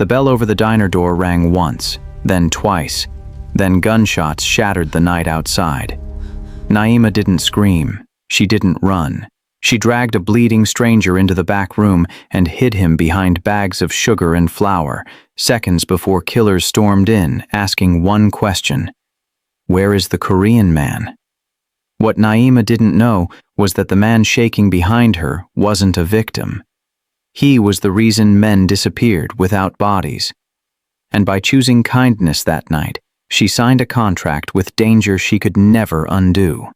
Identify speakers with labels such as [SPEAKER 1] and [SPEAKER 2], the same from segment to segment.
[SPEAKER 1] The bell over the diner door rang once, then twice, then gunshots shattered the night outside. Naima didn't scream. She didn't run. She dragged a bleeding stranger into the back room and hid him behind bags of sugar and flour, seconds before killers stormed in, asking one question: where is the Korean man? What Naima didn't know was that the man shaking behind her wasn't a victim. He was the reason men disappeared without bodies. And by choosing kindness that night, she signed a contract with danger she could never undo.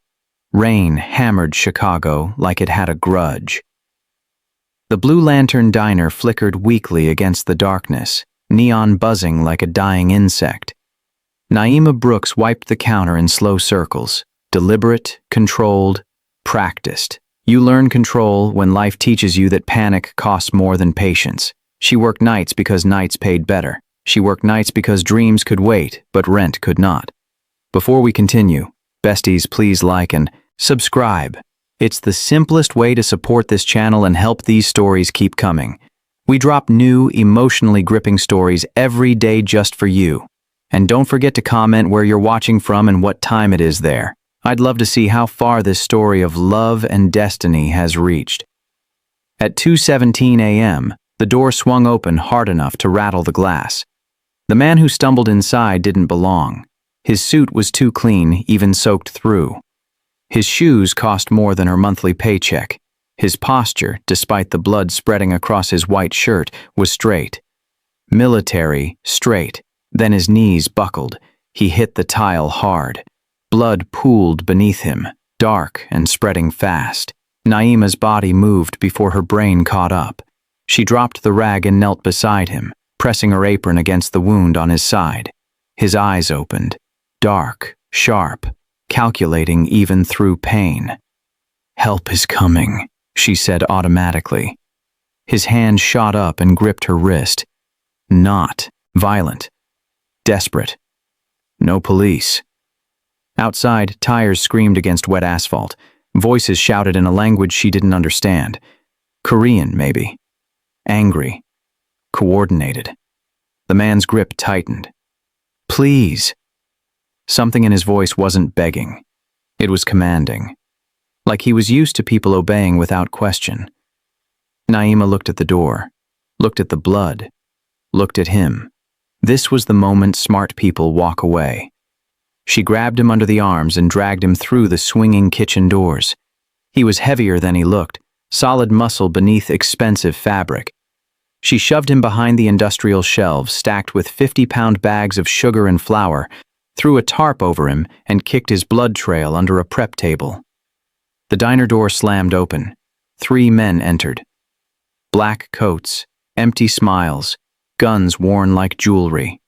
[SPEAKER 1] Rain hammered Chicago like it had a grudge. The Blue Lantern diner flickered weakly against the darkness, neon buzzing like a dying insect. Naima Brooks wiped the counter in slow circles, deliberate, controlled, practiced. You learn control when life teaches you that panic costs more than patience. She worked nights because nights paid better. She worked nights because dreams could wait, but rent could not. Before we continue, besties, please like and subscribe. It's the simplest way to support this channel and help these stories keep coming. We drop new, emotionally gripping stories every day just for you. And don't forget to comment where you're watching from and what time it is there. I'd love to see how far this story of love and destiny has reached. At 2:17 a.m., the door swung open hard enough to rattle the glass. The man who stumbled inside didn't belong. His suit was too clean, even soaked through. His shoes cost more than her monthly paycheck. His posture, despite the blood spreading across his white shirt, was straight. Military, straight. Then his knees buckled. He hit the tile hard. Blood pooled beneath him, dark and spreading fast. Naima's body moved before her brain caught up. She dropped the rag and knelt beside him, pressing her apron against the wound on his side. His eyes opened, dark, sharp, calculating even through pain. "Help is coming," she said automatically. His hand shot up and gripped her wrist. Not violent. Desperate. No police. Outside, tires screamed against wet asphalt. Voices shouted in a language she didn't understand. Korean, maybe. Angry. Coordinated. The man's grip tightened. "Please." Something in his voice wasn't begging. It was commanding. Like he was used to people obeying without question. Naima looked at the door, looked at the blood, looked at him. This was the moment smart people walk away. She grabbed him under the arms and dragged him through the swinging kitchen doors. He was heavier than he looked, solid muscle beneath expensive fabric. She shoved him behind the industrial shelves stacked with 50-pound bags of sugar and flour, threw a tarp over him, and kicked his blood trail under a prep table. The diner door slammed open. 3 men entered. Black coats, empty smiles, guns worn like jewelry.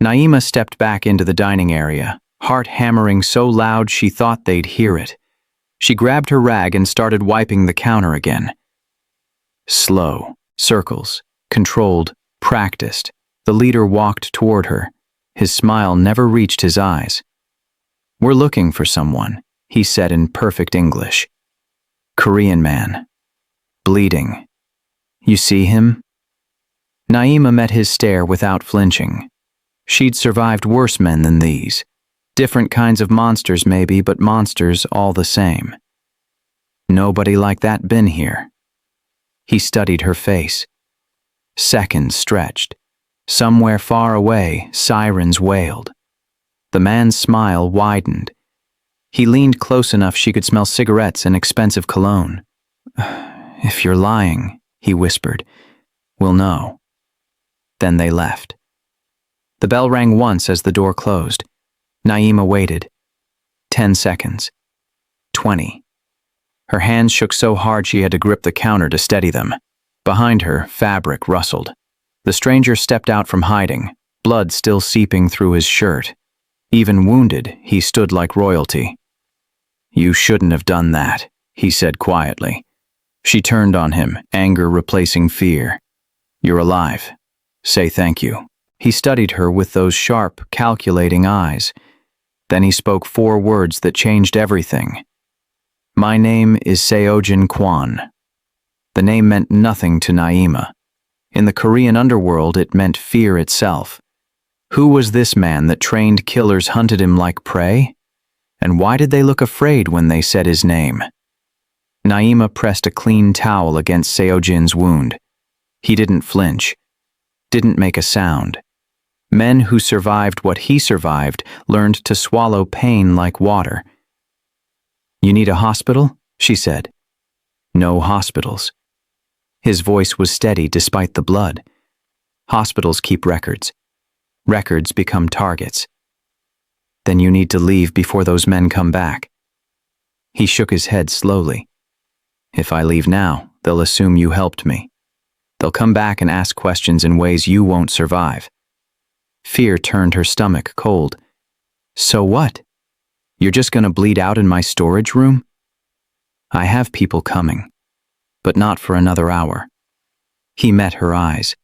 [SPEAKER 1] Naima stepped back into the dining area, heart hammering so loud she thought they'd hear it. She grabbed her rag and started wiping the counter again. Slow, circles, controlled, practiced. The leader walked toward her. His smile never reached his eyes. "We're looking for someone," he said in perfect English. "Korean man. Bleeding. You see him?" Naima met his stare without flinching. She'd survived worse men than these. Different kinds of monsters maybe, but monsters all the same. Nobody like that been here. He studied her face. Seconds stretched. Somewhere far away, sirens wailed. The man's smile widened. He leaned close enough she could smell cigarettes and expensive cologne. "If you're lying," he whispered, "we'll know." Then they left. The bell rang once as the door closed. Naima waited. 10 seconds. 20. Her hands shook so hard she had to grip the counter to steady them. Behind her, fabric rustled. The stranger stepped out from hiding, blood still seeping through his shirt. Even wounded, he stood like royalty. "You shouldn't have done that," he said quietly. She turned on him, anger replacing fear. "You're alive. Say thank you." He studied her with those sharp, calculating eyes. Then he spoke 4 words that changed everything. "My name is Seojin Kwon." The name meant nothing to Naima. In the Korean underworld, it meant fear itself. Who was this man that trained killers hunted him like prey? And why did they look afraid when they said his name? Naima pressed a clean towel against Seojin's wound. He didn't flinch, didn't make a sound. Men who survived what he survived learned to swallow pain like water. "You need a hospital?" she said. "No hospitals." His voice was steady despite the blood. "Hospitals keep records. Records become targets. Then you need to leave before those men come back." He shook his head slowly. "If I leave now, they'll assume you helped me. They'll come back and ask questions in ways you won't survive." Fear turned her stomach cold. "So what? You're just gonna bleed out in my storage room?" "I have people coming, but not for another hour." He met her eyes.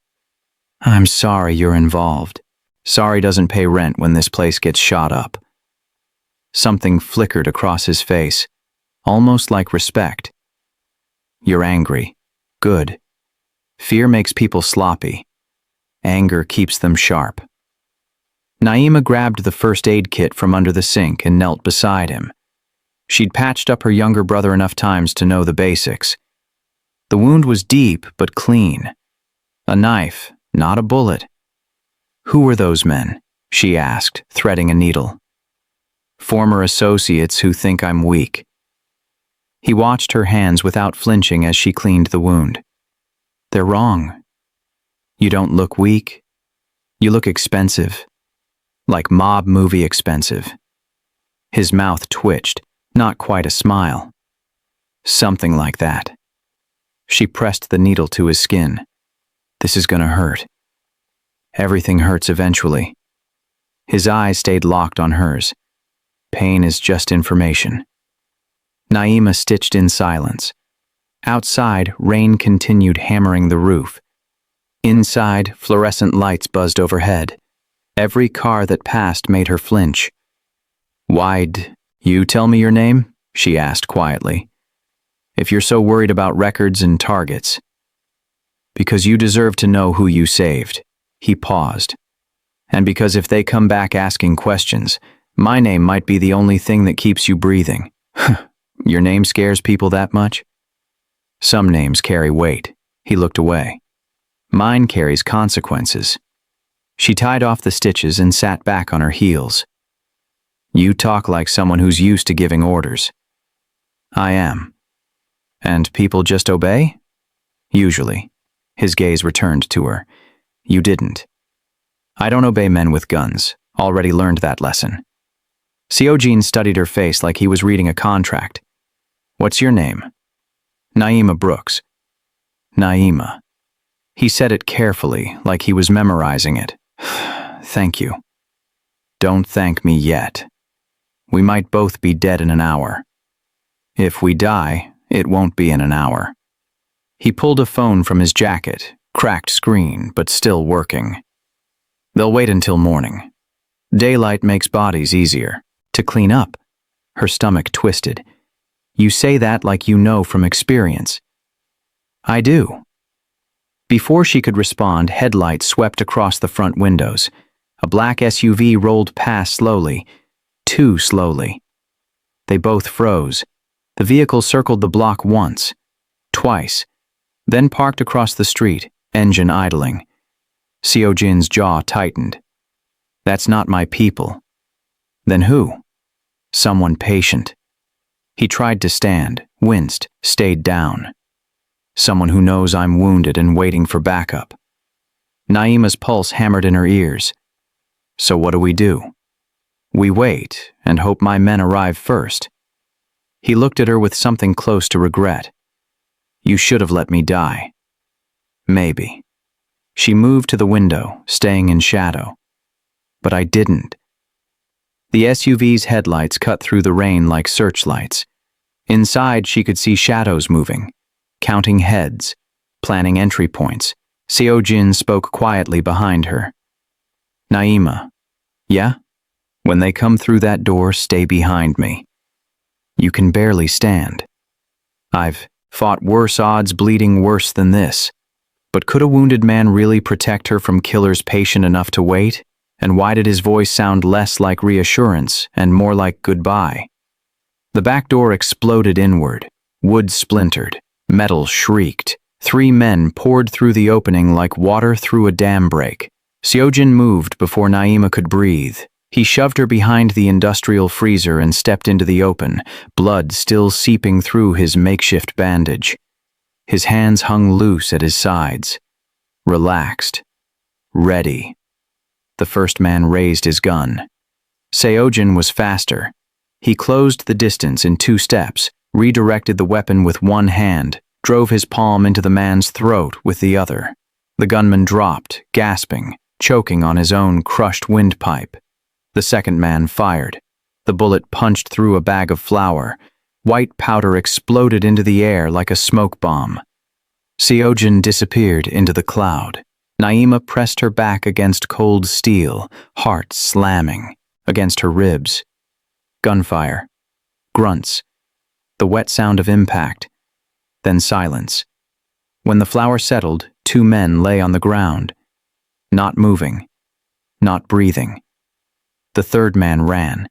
[SPEAKER 1] "I'm sorry you're involved. Sorry doesn't pay rent when this place gets shot up." Something flickered across his face, almost like respect. "You're angry. Good. Fear makes people sloppy. Anger keeps them sharp." Naima grabbed the first aid kit from under the sink and knelt beside him. She'd patched up her younger brother enough times to know the basics. The wound was deep but clean. A knife, not a bullet. "Who were those men?" she asked, threading a needle. "Former associates who think I'm weak." He watched her hands without flinching as she cleaned the wound. "They're wrong. You don't look weak. You look expensive. Like mob movie expensive." His mouth twitched, not quite a smile. "Something like that." She pressed the needle to his skin. "This is gonna hurt." "Everything hurts eventually." His eyes stayed locked on hers. "Pain is just information." Naima stitched in silence. Outside, rain continued hammering the roof. Inside, fluorescent lights buzzed overhead. Every car that passed made her flinch. "Why'd you tell me your name?" she asked quietly. "If you're so worried about records and targets." "Because you deserve to know who you saved." He paused. "And because if they come back asking questions, my name might be the only thing that keeps you breathing." "Your name scares people that much?" "Some names carry weight." He looked away. "Mine carries consequences." She tied off the stitches and sat back on her heels. "You talk like someone who's used to giving orders." "I am." "And people just obey?" "Usually." His gaze returned to her. "You didn't." "I don't obey men with guns. Already learned that lesson." Seojin studied her face like he was reading a contract. "What's your name?" "Naima Brooks." "Naima." He said it carefully, like he was memorizing it. "Thank you." "Don't thank me yet. We might both be dead in an hour. If we die, it won't be in an hour." He pulled a phone from his jacket, cracked screen, but still working. "They'll wait until morning. Daylight makes bodies easier to clean up." Her stomach twisted. "You say that like you know from experience." "I do." Before she could respond, headlights swept across the front windows. A black SUV rolled past slowly, too slowly. They both froze. The vehicle circled the block once, twice, then parked across the street, engine idling. Seojin's jaw tightened. "That's not my people." "Then who?" "Someone patient." He tried to stand, winced, stayed down. "Someone who knows I'm wounded and waiting for backup." Naima's pulse hammered in her ears. "So what do we do?" "We wait and hope my men arrive first." He looked at her with something close to regret. "You should have let me die." "Maybe." She moved to the window, staying in shadow. "But I didn't." The SUV's headlights cut through the rain like searchlights. Inside, she could see shadows moving, counting heads, planning entry points. Seojin spoke quietly behind her. "Naima." "Yeah?" "When they come through that door, stay behind me." "You can barely stand." "I've fought worse odds bleeding worse than this. But could a wounded man really protect her from killers patient enough to wait? And why did his voice sound less like reassurance and more like goodbye? The back door exploded inward. Wood splintered. Metal shrieked. 3 men poured through the opening like water through a dam break. Seojin moved before Naima could breathe. He shoved her behind the industrial freezer and stepped into the open, blood still seeping through his makeshift bandage. His hands hung loose at his sides. Relaxed. Ready. The first man raised his gun. Seojin was faster. He closed the distance in 2 steps, redirected the weapon with one hand, drove his palm into the man's throat with the other. The gunman dropped, gasping, choking on his own crushed windpipe. The second man fired. The bullet punched through a bag of flour. White powder exploded into the air like a smoke bomb. Seojin disappeared into the cloud. Naima pressed her back against cold steel, heart slamming against her ribs. Gunfire. Grunts. The wet sound of impact. Then silence. When the flour settled, 2 men lay on the ground. Not moving. Not breathing. The third man ran.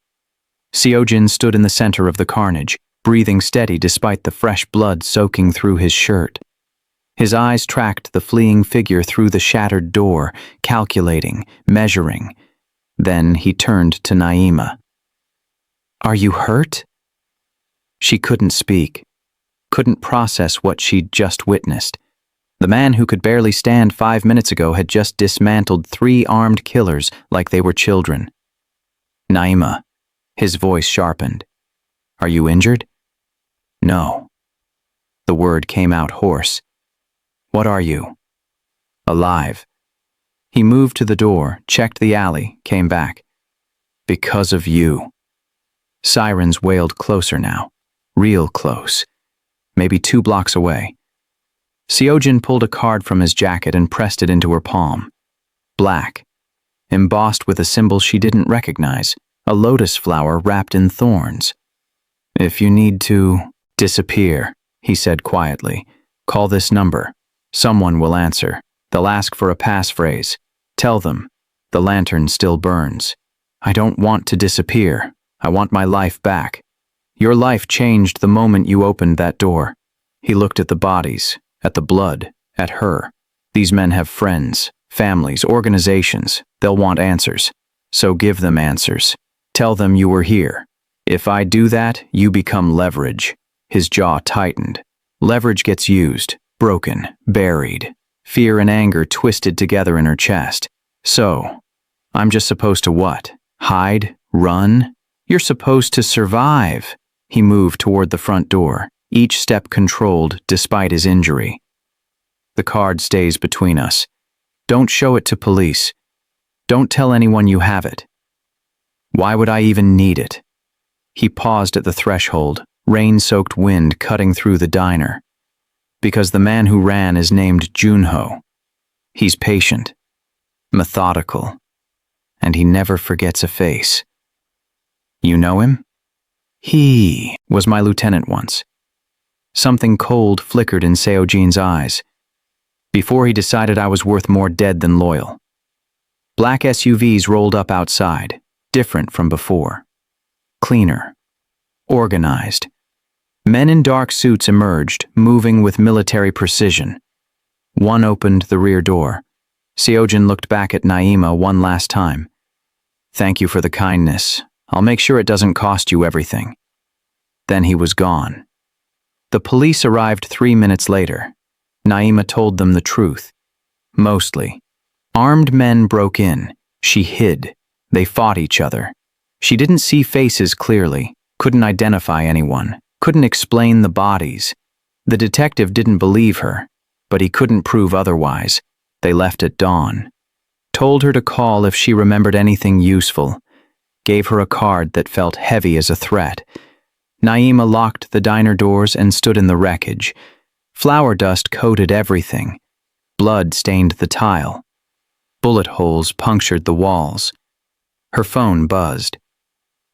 [SPEAKER 1] Seojin stood in the center of the carnage, breathing steady despite the fresh blood soaking through his shirt. His eyes tracked the fleeing figure through the shattered door, calculating, measuring. Then he turned to Naima. "Are you hurt?" She couldn't speak, couldn't process what she'd just witnessed. The man who could barely stand 5 minutes ago had just dismantled 3 armed killers like they were children. "Naima," his voice sharpened. "Are you injured?" "No." The word came out hoarse. "What are you?" "Alive." He moved to the door, checked the alley, came back. "Because of you." Sirens wailed closer now, real close, maybe 2 blocks away. Seojin pulled a card from his jacket and pressed it into her palm. Black, embossed with a symbol she didn't recognize, a lotus flower wrapped in thorns. "If you need to disappear," he said quietly, "call this number. Someone will answer. They'll ask for a passphrase. Tell them, the lantern still burns. I don't want to disappear. I want my life back. Your life changed the moment you opened that door." He looked at the bodies, at the blood, at her. These men have friends, families, organizations. They'll want answers. So give them answers. Tell them you were here. If I do that, you become leverage. His jaw tightened. Leverage gets used, broken, buried. Fear and anger twisted together in her chest. So, I'm just supposed to what? Hide? Run? You're supposed to survive. He moved toward the front door, each step controlled despite his injury. "The card stays between us. Don't show it to police. Don't tell anyone you have it." "Why would I even need it?" He paused at the threshold, rain-soaked wind cutting through the diner. "Because the man who ran is named Junho. He's patient, methodical, and he never forgets a face." "You know him?" "He was my lieutenant once." Something cold flickered in Seojin's eyes. "Before he decided I was worth more dead than loyal." Black SUVs rolled up outside, different from before. Cleaner. Organized. Men in dark suits emerged, moving with military precision. One opened the rear door. Seojin looked back at Naima one last time. "Thank you for the kindness. I'll make sure it doesn't cost you everything." Then he was gone. The police arrived 3 minutes later. Naima told them the truth. Mostly. Armed men broke in. She hid. They fought each other. She didn't see faces clearly, couldn't identify anyone, couldn't explain the bodies. The detective didn't believe her, but he couldn't prove otherwise. They left at dawn. Told her to call if she remembered anything useful. Gave her a card that felt heavy as a threat. Naima locked the diner doors and stood in the wreckage. Flour dust coated everything. Blood stained the tile. Bullet holes punctured the walls. Her phone buzzed.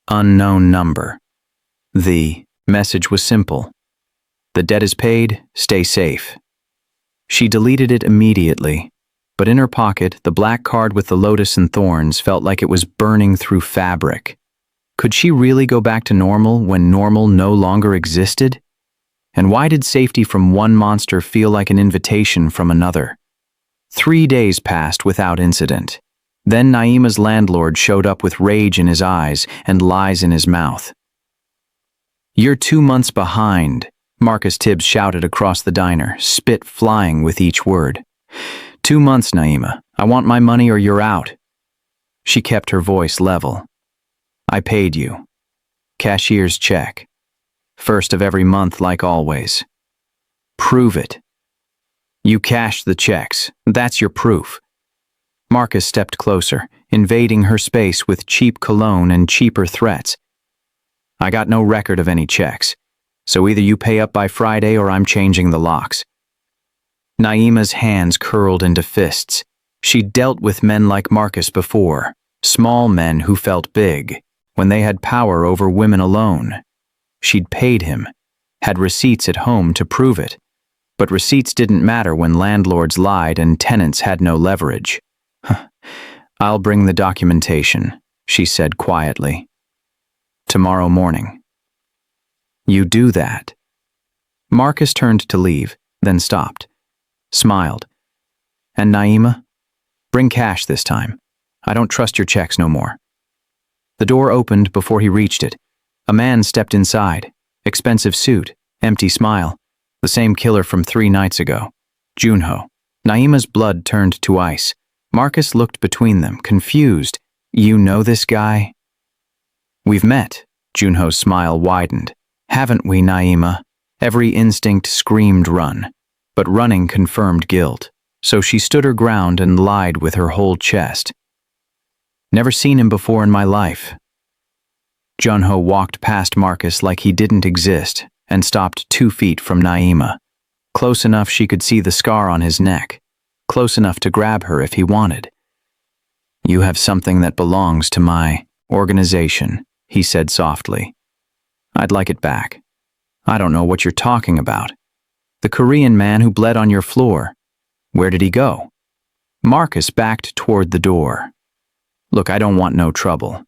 [SPEAKER 1] Unknown number. The message was simple. "The debt is paid, stay safe." She deleted it immediately, but in her pocket, the black card with the lotus and thorns felt like it was burning through fabric. Could she really go back to normal when normal no longer existed? And why did safety from one monster feel like an invitation from another? 3 days passed without incident. Then Naima's landlord showed up with rage in his eyes and lies in his mouth. "You're 2 months behind," Marcus Tibbs shouted across the diner, spit flying with each word. 2 months, Naima. I want my money or you're out." She kept her voice level. "I paid you. Cashier's check. First of every month like always. Prove it." "You cashed the checks. That's your proof." Marcus stepped closer, invading her space with cheap cologne and cheaper threats. "I got no record of any checks, so either you pay up by Friday or I'm changing the locks." Naima's hands curled into fists. She'd dealt with men like Marcus before, small men who felt big, when they had power over women alone. She'd paid him, had receipts at home to prove it. But receipts didn't matter when landlords lied and tenants had no leverage. "I'll bring the documentation," she said quietly. "Tomorrow morning." "You do that." Marcus turned to leave, then stopped, smiled. "And Naima? Bring cash this time. I don't trust your checks no more." The door opened before he reached it. A man stepped inside. Expensive suit, empty smile. The same killer from 3 nights ago. Junho. Naima's blood turned to ice. Marcus looked between them, confused. "You know this guy?" "We've met." Junho's smile widened. "Haven't we, Naima?" Every instinct screamed run. But running confirmed guilt. So she stood her ground and lied with her whole chest. "Never seen him before in my life." Junho walked past Marcus like he didn't exist and stopped 2 feet from Naima. Close enough she could see the scar on his neck. Close enough to grab her if he wanted. "You have something that belongs to my organization," he said softly. "I'd like it back." "I don't know what you're talking about." "The Korean man who bled on your floor. Where did he go?" Marcus backed toward the door. "Look, I don't want no trouble.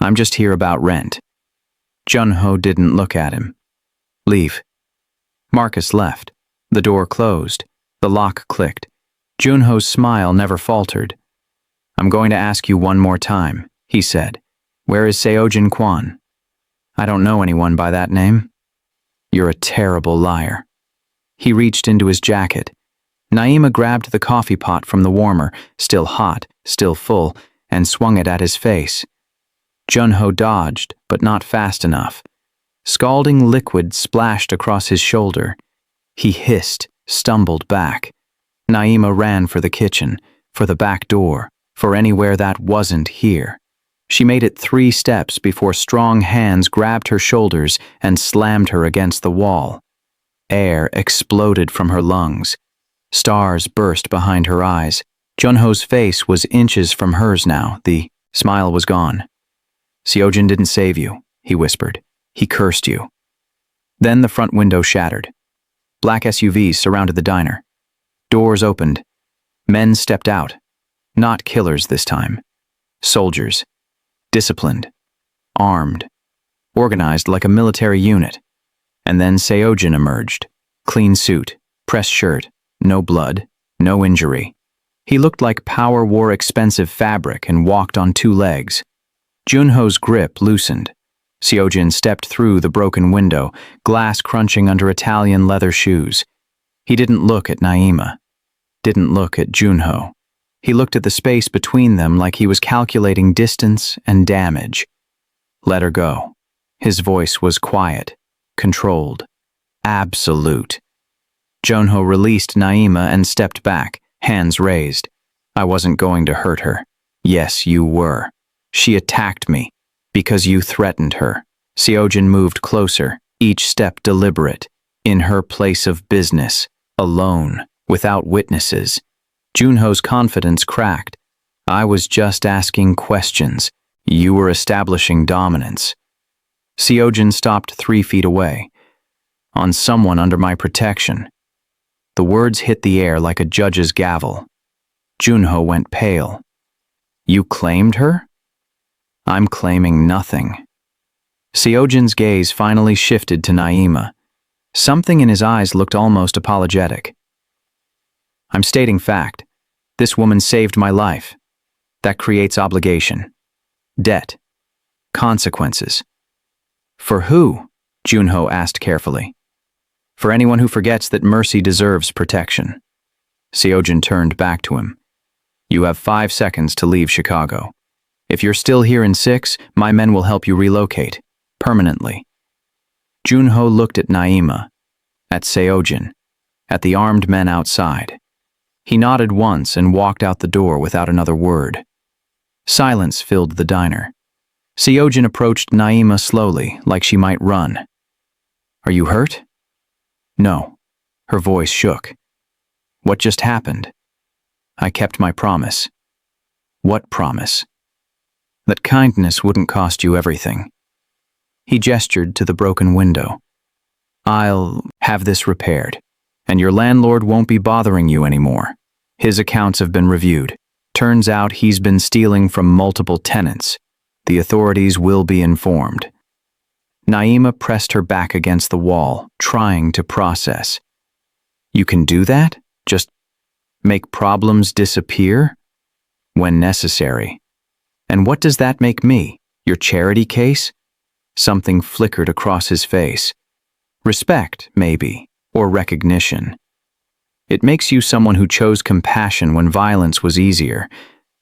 [SPEAKER 1] I'm just here about rent." Junho didn't look at him. "Leave." Marcus left. The door closed. The lock clicked. Junho's smile never faltered. "I'm going to ask you one more time," he said. "Where is Seojin Kwan?" "I don't know anyone by that name." "You're a terrible liar." He reached into his jacket. Naima grabbed the coffee pot from the warmer, still hot, still full, and swung it at his face. Junho dodged, but not fast enough. Scalding liquid splashed across his shoulder. He hissed, stumbled back. Naima ran for the kitchen, for the back door, for anywhere that wasn't here. She made it 3 steps before strong hands grabbed her shoulders and slammed her against the wall. Air exploded from her lungs. Stars burst behind her eyes. Junho's face was inches from hers now. The smile was gone. "Seojin didn't save you," he whispered. "He cursed you." Then the front window shattered. Black SUVs surrounded the diner. Doors opened. Men stepped out. Not killers this time. Soldiers. Disciplined. Armed. Organized like a military unit. And then Seojin emerged. Clean suit. Pressed shirt. No blood. No injury. He looked like power wore expensive fabric and walked on 2 legs. Junho's grip loosened. Seojin stepped through the broken window, glass crunching under Italian leather shoes. He didn't look at Naima. Didn't look at Junho. He looked at the space between them like he was calculating distance and damage. "Let her go." His voice was quiet, controlled, absolute. Junho released Naima and stepped back, hands raised. "I wasn't going to hurt her." "Yes, you were. She attacked me because you threatened her." Seojin moved closer, each step deliberate, in her place of business, alone, without witnesses. Junho's confidence cracked. "I was just asking questions. You were establishing dominance." Seojin stopped 3 feet away. "On someone under my protection." The words hit the air like a judge's gavel. Junho went pale. You claimed her? I'm claiming nothing. Seojin's gaze finally shifted to Naima. Something in his eyes looked almost apologetic. I'm stating fact. This woman saved my life. That creates obligation, debt, consequences. For who? Junho asked carefully. For anyone who forgets that mercy deserves protection. Seojin turned back to him. You have 5 seconds to leave Chicago. If you're still here in 6, my men will help you relocate, permanently. Junho looked at Naima, at Seojin, at the armed men outside. He nodded once and walked out the door without another word. Silence filled the diner. Seojin approached Naima slowly, like she might run. Are you hurt? No. Her voice shook. What just happened? I kept my promise. What promise? That kindness wouldn't cost you everything. He gestured to the broken window. I'll have this repaired, and your landlord won't be bothering you anymore. His accounts have been reviewed. Turns out he's been stealing from multiple tenants. The authorities will be informed. Naima pressed her back against the wall, trying to process. You can do that? Just make problems disappear? When necessary. And what does that make me? Your charity case? Something flickered across his face. Respect, maybe, or recognition. It makes you someone who chose compassion when violence was easier.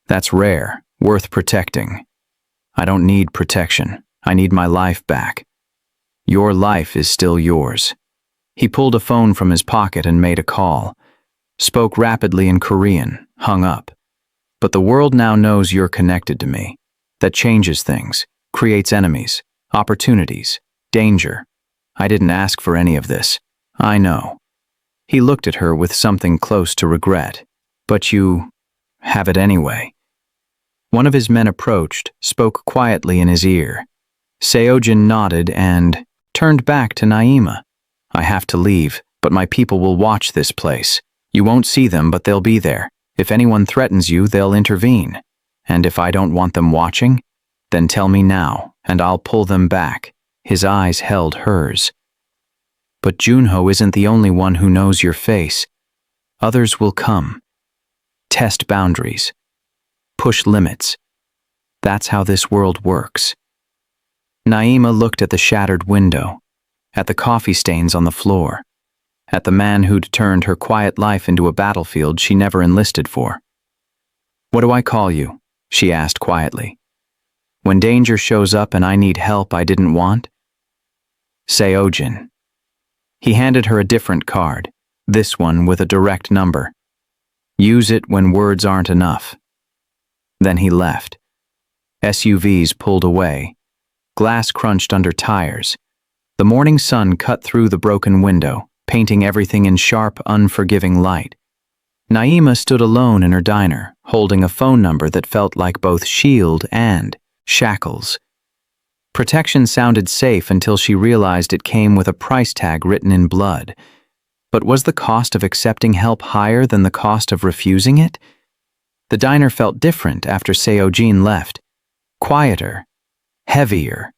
[SPEAKER 1] That's rare, worth protecting. I don't need protection. I need my life back. Your life is still yours. He pulled a phone from his pocket and made a call. Spoke rapidly in Korean, hung up. But the world now knows you're connected to me. That changes things, creates enemies, opportunities, danger. I didn't ask for any of this. I know. He looked at her with something close to regret. But you have it anyway. One of his men approached, spoke quietly in his ear. Seojin nodded and turned back to Naima. I have to leave, but my people will watch this place. You won't see them, but they'll be there. If anyone threatens you, they'll intervene. And if I don't want them watching, then tell me now, and I'll pull them back. His eyes held hers. But Junho isn't the only one who knows your face. Others will come. Test boundaries. Push limits. That's how this world works. Naima looked at the shattered window, at the coffee stains on the floor, at the man who'd turned her quiet life into a battlefield she never enlisted for. What do I call you? She asked quietly. When danger shows up and I need help I didn't want? Seojin. He handed her a different card, this one with a direct number. Use it when words aren't enough. Then he left. SUVs pulled away. Glass crunched under tires. The morning sun cut through the broken window, painting everything in sharp, unforgiving light. Naima stood alone in her diner, holding a phone number that felt like both shield and shackles. Protection sounded safe until she realized it came with a price tag written in blood. But was the cost of accepting help higher than the cost of refusing it? The diner felt different after Seojin left. Quieter. Heavier.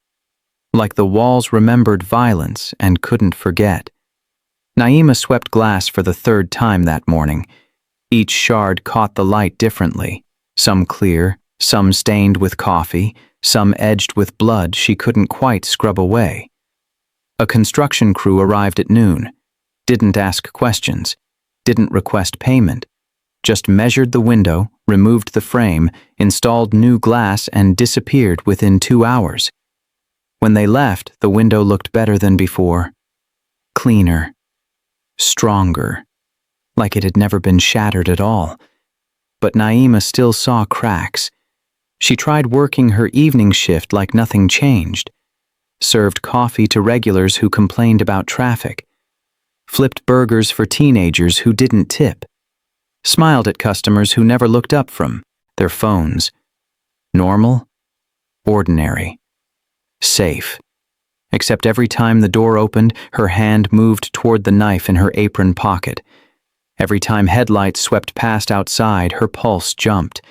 [SPEAKER 1] Like the walls remembered violence and couldn't forget. Naima swept glass for the 3rd time that morning. Each shard caught the light differently. Some clear, some stained with coffee, some edged with blood she couldn't quite scrub away. A construction crew arrived at noon. Didn't ask questions. Didn't request payment. Just measured the window, removed the frame, installed new glass, and disappeared within 2 hours. When they left, the window looked better than before. Cleaner. Stronger. Like it had never been shattered at all. But Naima still saw cracks. She tried working her evening shift like nothing changed. Served coffee to regulars who complained about traffic. Flipped burgers for teenagers who didn't tip. Smiled at customers who never looked up from their phones. Normal, ordinary, safe. Except every time the door opened, her hand moved toward the knife in her apron pocket. Every time headlights swept past outside, her pulse jumped.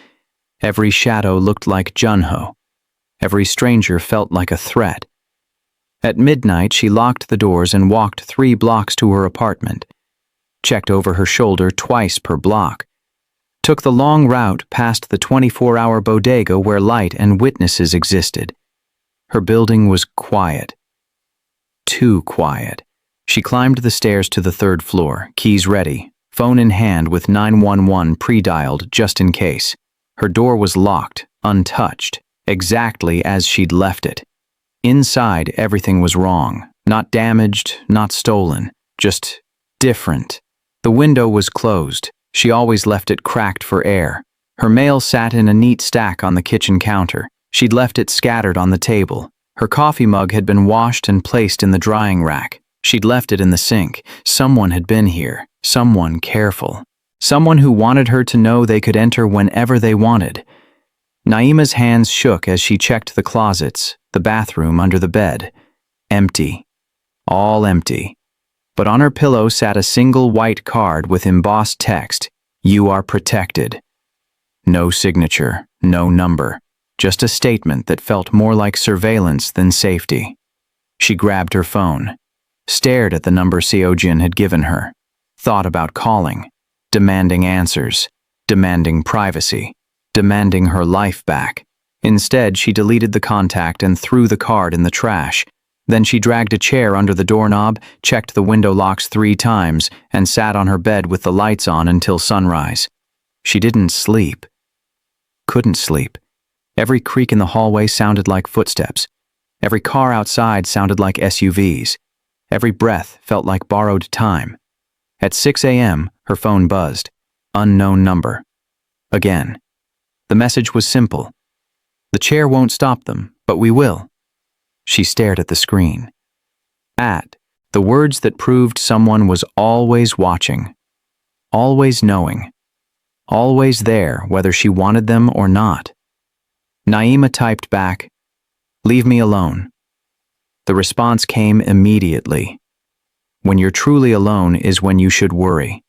[SPEAKER 1] Every shadow looked like Junho. Every stranger felt like a threat. At midnight, she locked the doors and walked 3 blocks to her apartment. Checked over her shoulder twice per block. Took the long route past the 24-hour bodega where light and witnesses existed. Her building was quiet. Too quiet. She climbed the stairs to the 3rd floor, keys ready, phone in hand with 911 pre-dialed just in case. Her door was locked, untouched, exactly as she'd left it. Inside, everything was wrong. Not damaged, not stolen, just different. The window was closed. She always left it cracked for air. Her mail sat in a neat stack on the kitchen counter. She'd left it scattered on the table. Her coffee mug had been washed and placed in the drying rack. She'd left it in the sink. Someone had been here. Someone careful. Someone who wanted her to know they could enter whenever they wanted. Naima's hands shook as she checked the closets, the bathroom under the bed. Empty. All empty. But on her pillow sat a single white card with embossed text, "You are protected." No signature, no number, just a statement that felt more like surveillance than safety. She grabbed her phone, stared at the number Seojin had given her, thought about calling, demanding answers, demanding privacy, demanding her life back. Instead, she deleted the contact and threw the card in the trash. Then she dragged a chair under the doorknob, checked the window locks 3 times, and sat on her bed with the lights on until sunrise. She didn't sleep. Couldn't sleep. Every creak in the hallway sounded like footsteps. Every car outside sounded like SUVs. Every breath felt like borrowed time. At 6 a.m., her phone buzzed. Unknown number. Again. The message was simple. "The chair won't stop them, but we will." She stared at the screen. The words that proved someone was always watching, always knowing, always there whether she wanted them or not. Naima typed back, "Leave me alone." The response came immediately. When you're truly alone is when you should worry.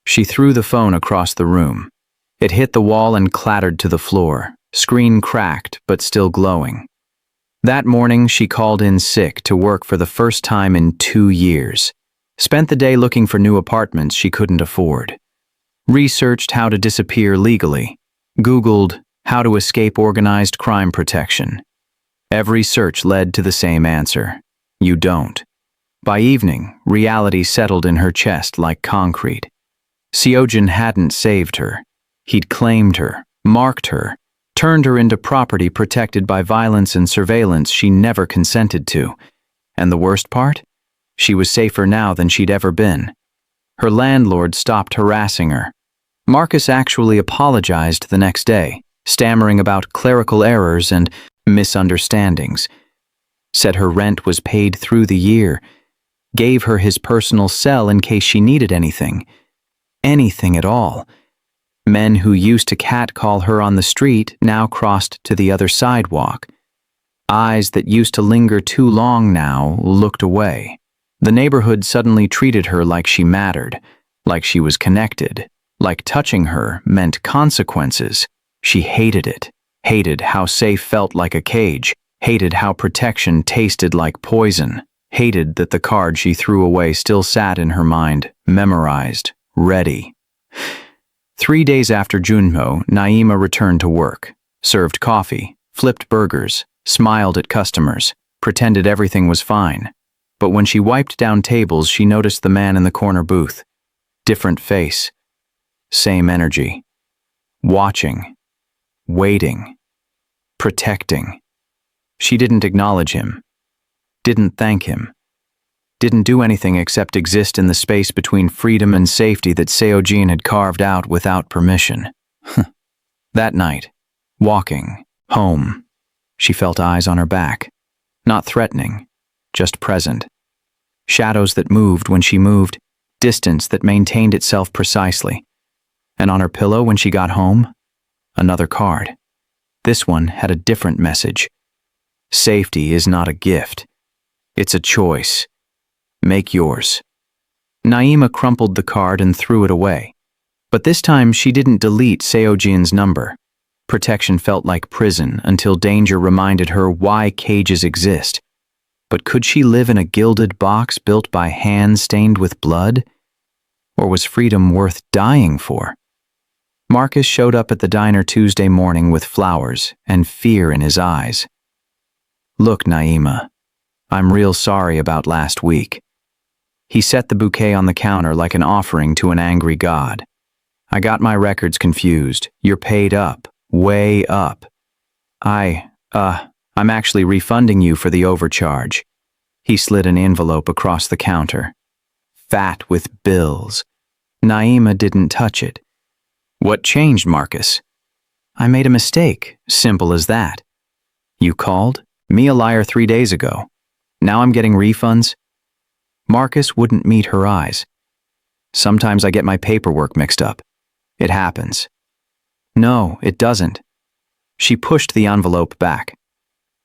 [SPEAKER 1] She threw the phone across the room. It hit the wall and clattered to the floor, screen cracked but still glowing. That morning, she called in sick to work for the first time in 2 years. Spent the day looking for new apartments she couldn't afford. Researched how to disappear legally. Googled how to escape organized crime protection. Every search led to the same answer. You don't. By evening, reality settled in her chest like concrete. Seojin hadn't saved her. He'd claimed her, marked her, turned her into property protected by violence and surveillance she never consented to. And the worst part? She was safer now than she'd ever been. Her landlord stopped harassing her. Marcus actually apologized the next day, stammering about clerical errors and misunderstandings. Said her rent was paid through the year. Gave her his personal cell in case she needed anything. Anything at all. Men who used to catcall her on the street now crossed to the other sidewalk. Eyes that used to linger too long now looked away. The neighborhood suddenly treated her like she mattered, like she was connected, like touching her meant consequences. She hated it, hated how safe felt like a cage, hated how protection tasted like poison, hated that the card she threw away still sat in her mind, memorized, ready. 3 days after Junho, Naima returned to work, served coffee, flipped burgers, smiled at customers, pretended everything was fine. But when she wiped down tables, she noticed the man in the corner booth. Different face. Same energy. Watching. Waiting. Protecting. She didn't acknowledge him. Didn't thank him. Didn't do anything except exist in the space between freedom and safety that Seojin had carved out without permission. That night, walking, home, she felt eyes on her back. Not threatening, just present. Shadows that moved when she moved, distance that maintained itself precisely. And on her pillow when she got home, another card. This one had a different message. Safety is not a gift. It's a choice. Make yours. Naima crumpled the card and threw it away. But this time she didn't delete Seojin's number. Protection felt like prison until danger reminded her why cages exist. But could she live in a gilded box built by hands stained with blood? Or was freedom worth dying for? Marcus showed up at the diner Tuesday morning with flowers and fear in his eyes. "Look, Naima, I'm real sorry about last week." He set the bouquet on the counter like an offering to an angry god. "I got my records confused. You're paid up, way up. I'm actually refunding you for the overcharge." He slid an envelope across the counter. Fat with bills. Naima didn't touch it. "What changed, Marcus?" "I made a mistake. Simple as that." "You called? Me a liar 3 days ago. Now I'm getting refunds?" Marcus wouldn't meet her eyes. "Sometimes I get my paperwork mixed up. It happens." "No, it doesn't." She pushed the envelope back.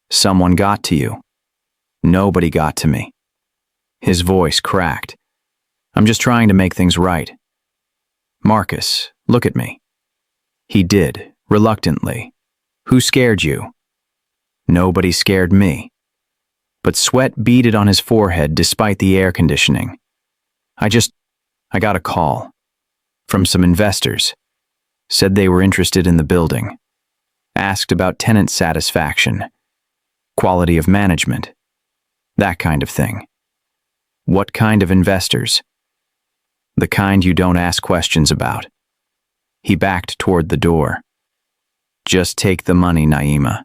[SPEAKER 1] "Someone got to you." "Nobody got to me." His voice cracked. "I'm just trying to make things right." "Marcus, look at me." He did, reluctantly. "Who scared you?" "Nobody scared me." But sweat beaded on his forehead despite the air conditioning. I got a call. From some investors. Said they were interested in the building. Asked about tenant satisfaction. Quality of management. That kind of thing." "What kind of investors?" "The kind you don't ask questions about." He backed toward the door. "Just take the money, Naima.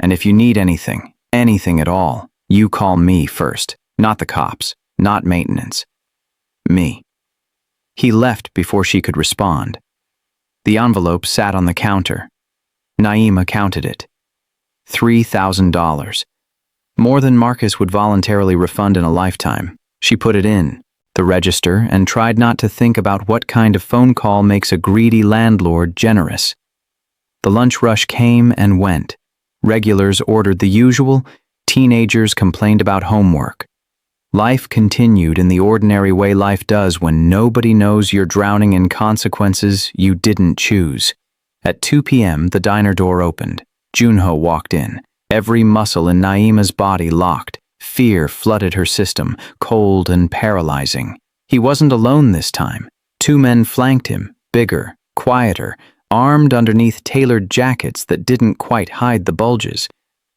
[SPEAKER 1] And if you need anything at all, you call me first, not the cops, not maintenance. Me." He left before she could respond. The envelope sat on the counter. Naima counted it. $3,000. More than Marcus would voluntarily refund in a lifetime. She put it in the register and tried not to think about what kind of phone call makes a greedy landlord generous. The lunch rush came and went. Regulars ordered the usual. Teenagers complained about homework. Life continued in the ordinary way life does when nobody knows you're drowning in consequences you didn't choose. At 2 p.m., the diner door opened. Junho walked in. Every muscle in Naima's body locked. Fear flooded her system, cold and paralyzing. He wasn't alone this time. 2 men flanked him, bigger, quieter, armed underneath tailored jackets that didn't quite hide the bulges.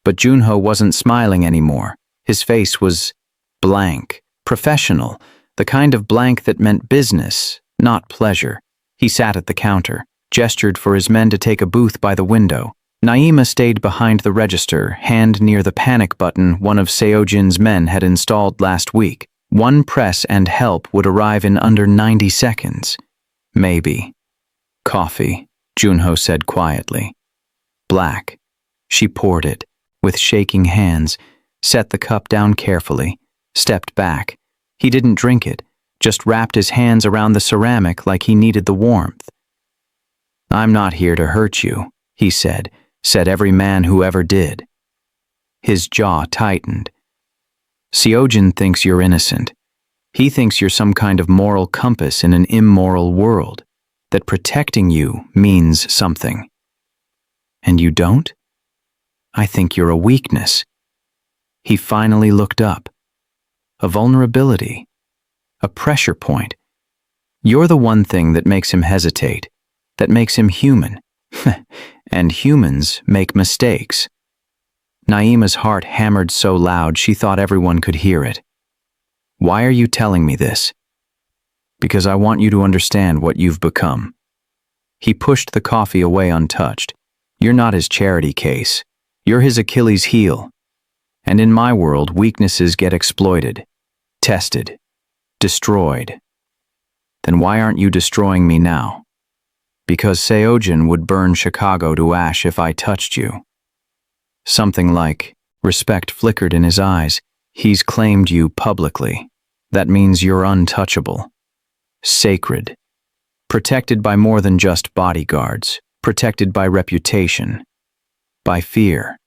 [SPEAKER 1] But Junho wasn't smiling anymore. His face was blank, professional, the kind of blank that meant business, not pleasure. He sat at the counter, gestured for his men to take a booth by the window. Naima stayed behind the register, hand near the panic button one of Seojin's men had installed last week. One press and help would arrive in under 90 seconds. Maybe. "Coffee," Junho said quietly. "Black." She poured it, with shaking hands, set the cup down carefully, stepped back. He didn't drink it, just wrapped his hands around the ceramic like he needed the warmth. "I'm not here to hurt you," he said every man who ever did. His jaw tightened. "Seojin thinks you're innocent. He thinks you're some kind of moral compass in an immoral world, that protecting you means something. And you don't? I think you're a weakness." He finally looked up. A vulnerability. A pressure point. "You're the one thing that makes him hesitate, that makes him human. And humans make mistakes." Naima's heart hammered so loud she thought everyone could hear it. "Why are you telling me this?" "Because I want you to understand what you've become." He pushed the coffee away untouched. "You're not his charity case. You're his Achilles heel. And in my world, weaknesses get exploited, tested, destroyed. Then why aren't you destroying me now?" "Because Seojin would burn Chicago to ash if I touched you." Something like respect flickered in his eyes. "He's claimed you publicly. That means you're untouchable. Sacred. Protected by more than just bodyguards. Protected by reputation. By fear.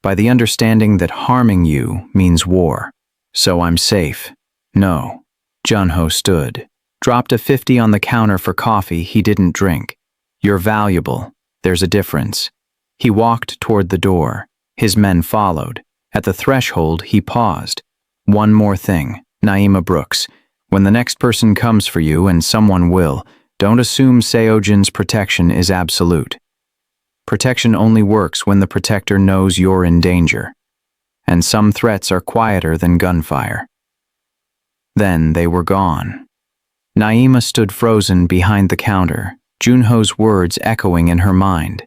[SPEAKER 1] By the understanding that harming you means war. So I'm safe. No, Junho stood, dropped a 50 on the counter for coffee he didn't drink. You're valuable. There's a difference. He walked toward the door. His men followed. At the threshold, he paused. One more thing, Naima Brooks. When the next person comes for you, and someone will, don't assume Seojin's protection is absolute. Protection only works when the protector knows you're in danger. And some threats are quieter than gunfire. Then they were gone. Naima stood frozen behind the counter, Junho's words echoing in her mind.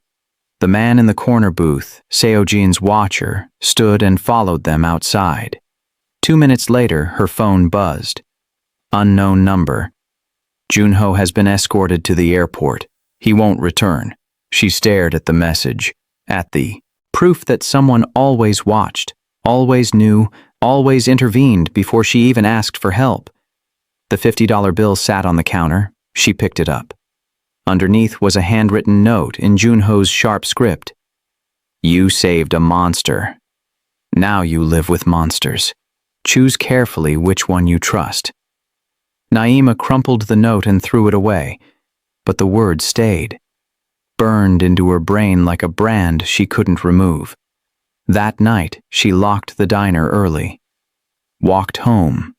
[SPEAKER 1] The man in the corner booth, Seojin's watcher, stood and followed them outside. 2 minutes later, her phone buzzed. Unknown number. Junho has been escorted to the airport. He won't return. She stared at the message, at the proof that someone always watched, always knew, always intervened before she even asked for help. The $50 bill sat on the counter. She picked it up. Underneath was a handwritten note in Junho's sharp script. You saved a monster. Now you live with monsters. Choose carefully which one you trust. Naima crumpled the note and threw it away, but the words stayed, burned into her brain like a brand she couldn't remove. That night, she locked the diner early, walked home,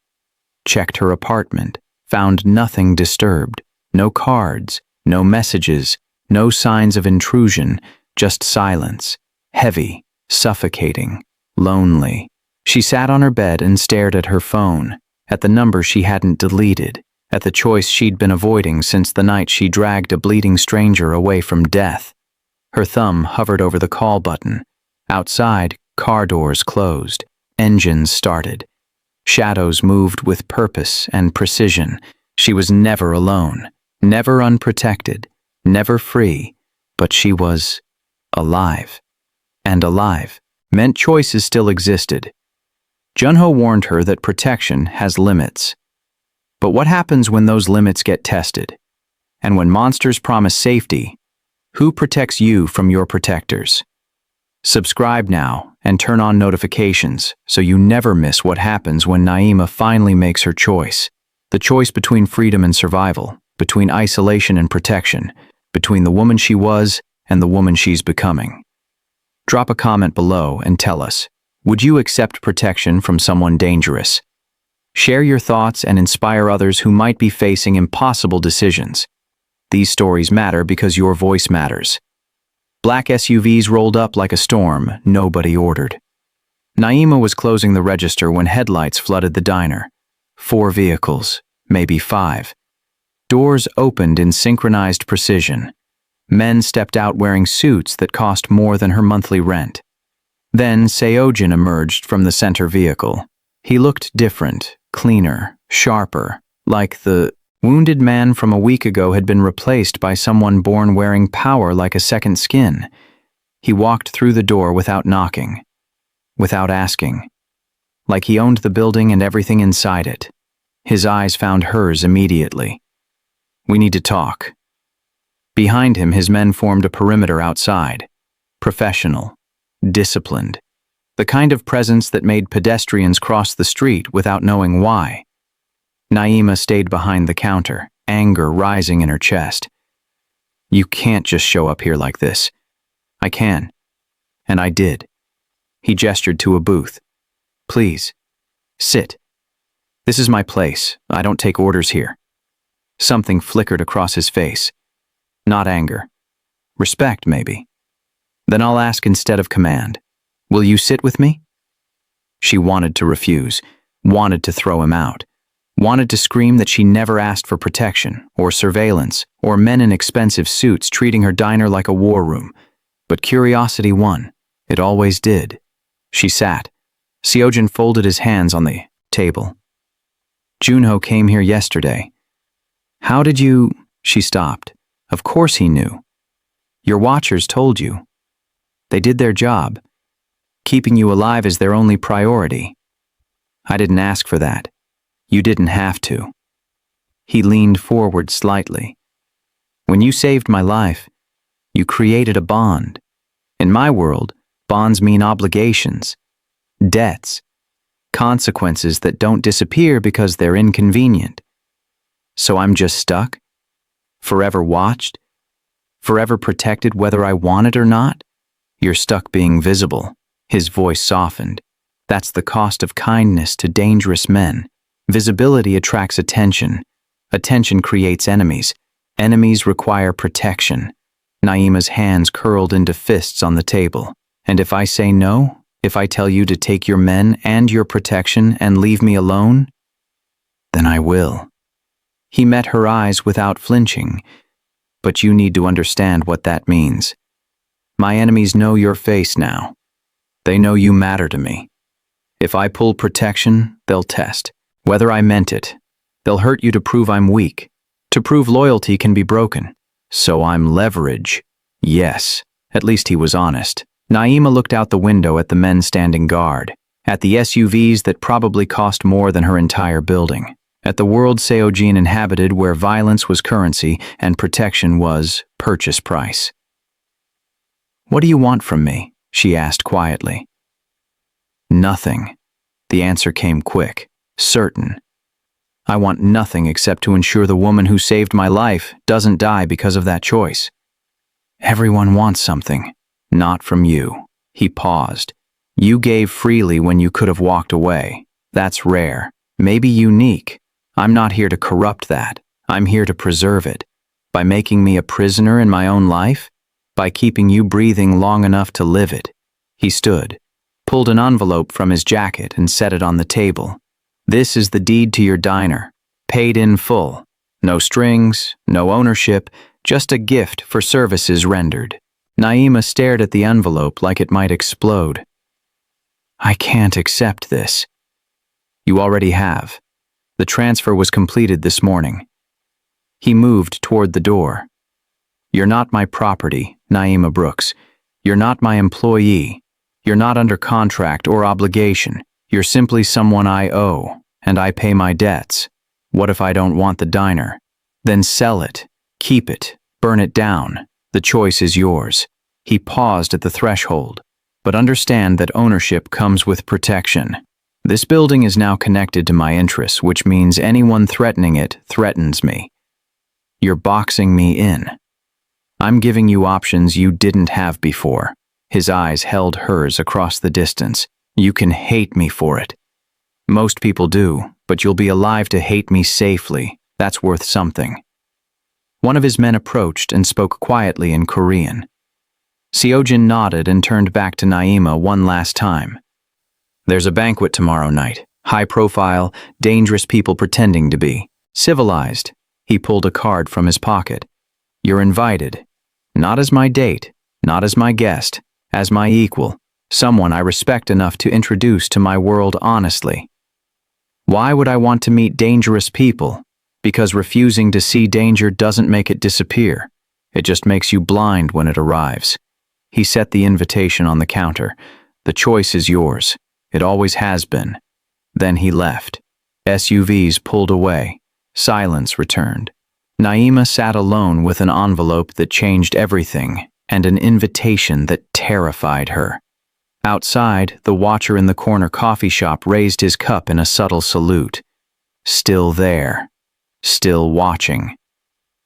[SPEAKER 1] checked her apartment, found nothing disturbed, no cards, no messages, no signs of intrusion, just silence, heavy, suffocating, lonely. She sat on her bed and stared at her phone, at the number she hadn't deleted, at the choice she'd been avoiding since the night she dragged a bleeding stranger away from death. Her thumb hovered over the call button. Outside, car doors closed, engines started. Shadows moved with purpose and precision. She was never alone, never unprotected, never free, but she was alive. And alive meant choices still existed. Junho warned her that protection has limits. But what happens when those limits get tested? And when monsters promise safety, who protects you from your protectors? Subscribe now and turn on notifications so you never miss what happens when Naima finally makes her choice. The choice between freedom and survival, between isolation and protection, between the woman she was and the woman she's becoming. Drop a comment below and tell us, would you accept protection from someone dangerous? Share your thoughts and inspire others who might be facing impossible decisions. These stories matter because your voice matters. Black SUVs rolled up like a storm nobody ordered. Naima was closing the register when headlights flooded the diner. 4 vehicles, maybe 5. Doors opened in synchronized precision. Men stepped out wearing suits that cost more than her monthly rent. Then Seojin emerged from the center vehicle. He looked different, cleaner, sharper, like the wounded man from a week ago had been replaced by someone born wearing power like a second skin. He walked through the door without knocking, without asking, like he owned the building and everything inside it. His eyes found hers immediately. We need to talk. Behind him, his men formed a perimeter outside. Professional, disciplined, the kind of presence that made pedestrians cross the street without knowing why. Naima stayed behind the counter, anger rising in her chest. You can't just show up here like this. I can. And I did. He gestured to a booth. Please, sit. This is my place. I don't take orders here. Something flickered across his face. Not anger. Respect, maybe. Then I'll ask instead of command. Will you sit with me? She wanted to refuse, wanted to throw him out, wanted to scream that she never asked for protection, or surveillance, or men in expensive suits treating her diner like a war room. But curiosity won. It always did. She sat. Seojin folded his hands on the table. Junho came here yesterday. How did you... She stopped. Of course he knew. Your watchers told you. They did their job. Keeping you alive is their only priority. I didn't ask for that. You didn't have to. He leaned forward slightly. When you saved my life, you created a bond. In my world, bonds mean obligations, debts. consequences that don't disappear because they're inconvenient. So I'm just stuck? Forever watched? Forever protected whether I want it or not? You're stuck being visible. His voice softened. That's the cost of kindness to dangerous men. Visibility attracts attention. Attention creates enemies. Enemies require protection. Naima's hands curled into fists on the table. And if I say no, if I tell you to take your men and your protection and leave me alone, then I will. He met her eyes without flinching. But you need to understand what that means. My enemies know your face now. They know you matter to me. If I pull protection, they'll test. Whether I meant it. They'll hurt you to prove I'm weak. To prove loyalty can be broken. So I'm leverage. Yes, at least he was honest. Naima looked out the window at the men standing guard, at the SUVs that probably cost more than her entire building, at the world Seojin inhabited where violence was currency and protection was purchase price. "What do you want from me?" she asked quietly. "Nothing." The answer came quick, certain. "I want nothing except to ensure the woman who saved my life doesn't die because of that choice." "Everyone wants something. Not from you." He paused. "You gave freely when you could have walked away. That's rare. Maybe unique. I'm not here to corrupt that. I'm here to preserve it. By making me a prisoner in my own life? By keeping you breathing long enough to live it." He stood, pulled an envelope from his jacket and set it on the table. "This is the deed to your diner. Paid in full. No strings, no ownership, just a gift for services rendered." Naima stared at the envelope like it might explode. "I can't accept this." "You already have. The transfer was completed this morning." He moved toward the door. "You're not my property, Naima Brooks. You're not my employee. You're not under contract or obligation. You're simply someone I owe, and I pay my debts. What if I don't want the diner? Then sell it, keep it, burn it down. The choice is yours." He paused at the threshold. "But understand that ownership comes with protection. This building is now connected to my interests, which means anyone threatening it threatens me. You're boxing me in. I'm giving you options you didn't have before." His eyes held hers across the distance. "You can hate me for it. Most people do, but you'll be alive to hate me safely. That's worth something." One of his men approached and spoke quietly in Korean. Seojin nodded and turned back to Naima one last time. "There's a banquet tomorrow night. High profile, dangerous people pretending to be. Civilized." He pulled a card from his pocket. "You're invited. Not as my date, not as my guest, as my equal. Someone I respect enough to introduce to my world honestly." Why would I want to meet dangerous people? Because refusing to see danger doesn't make it disappear. It just makes you blind when it arrives. He set the invitation on the counter. "The choice is yours. It always has been." Then he left. SUVs pulled away. Silence returned. Naima sat alone with an envelope that changed everything and an invitation that terrified her. Outside, the watcher in the corner coffee shop raised his cup in a subtle salute. Still there. Still watching.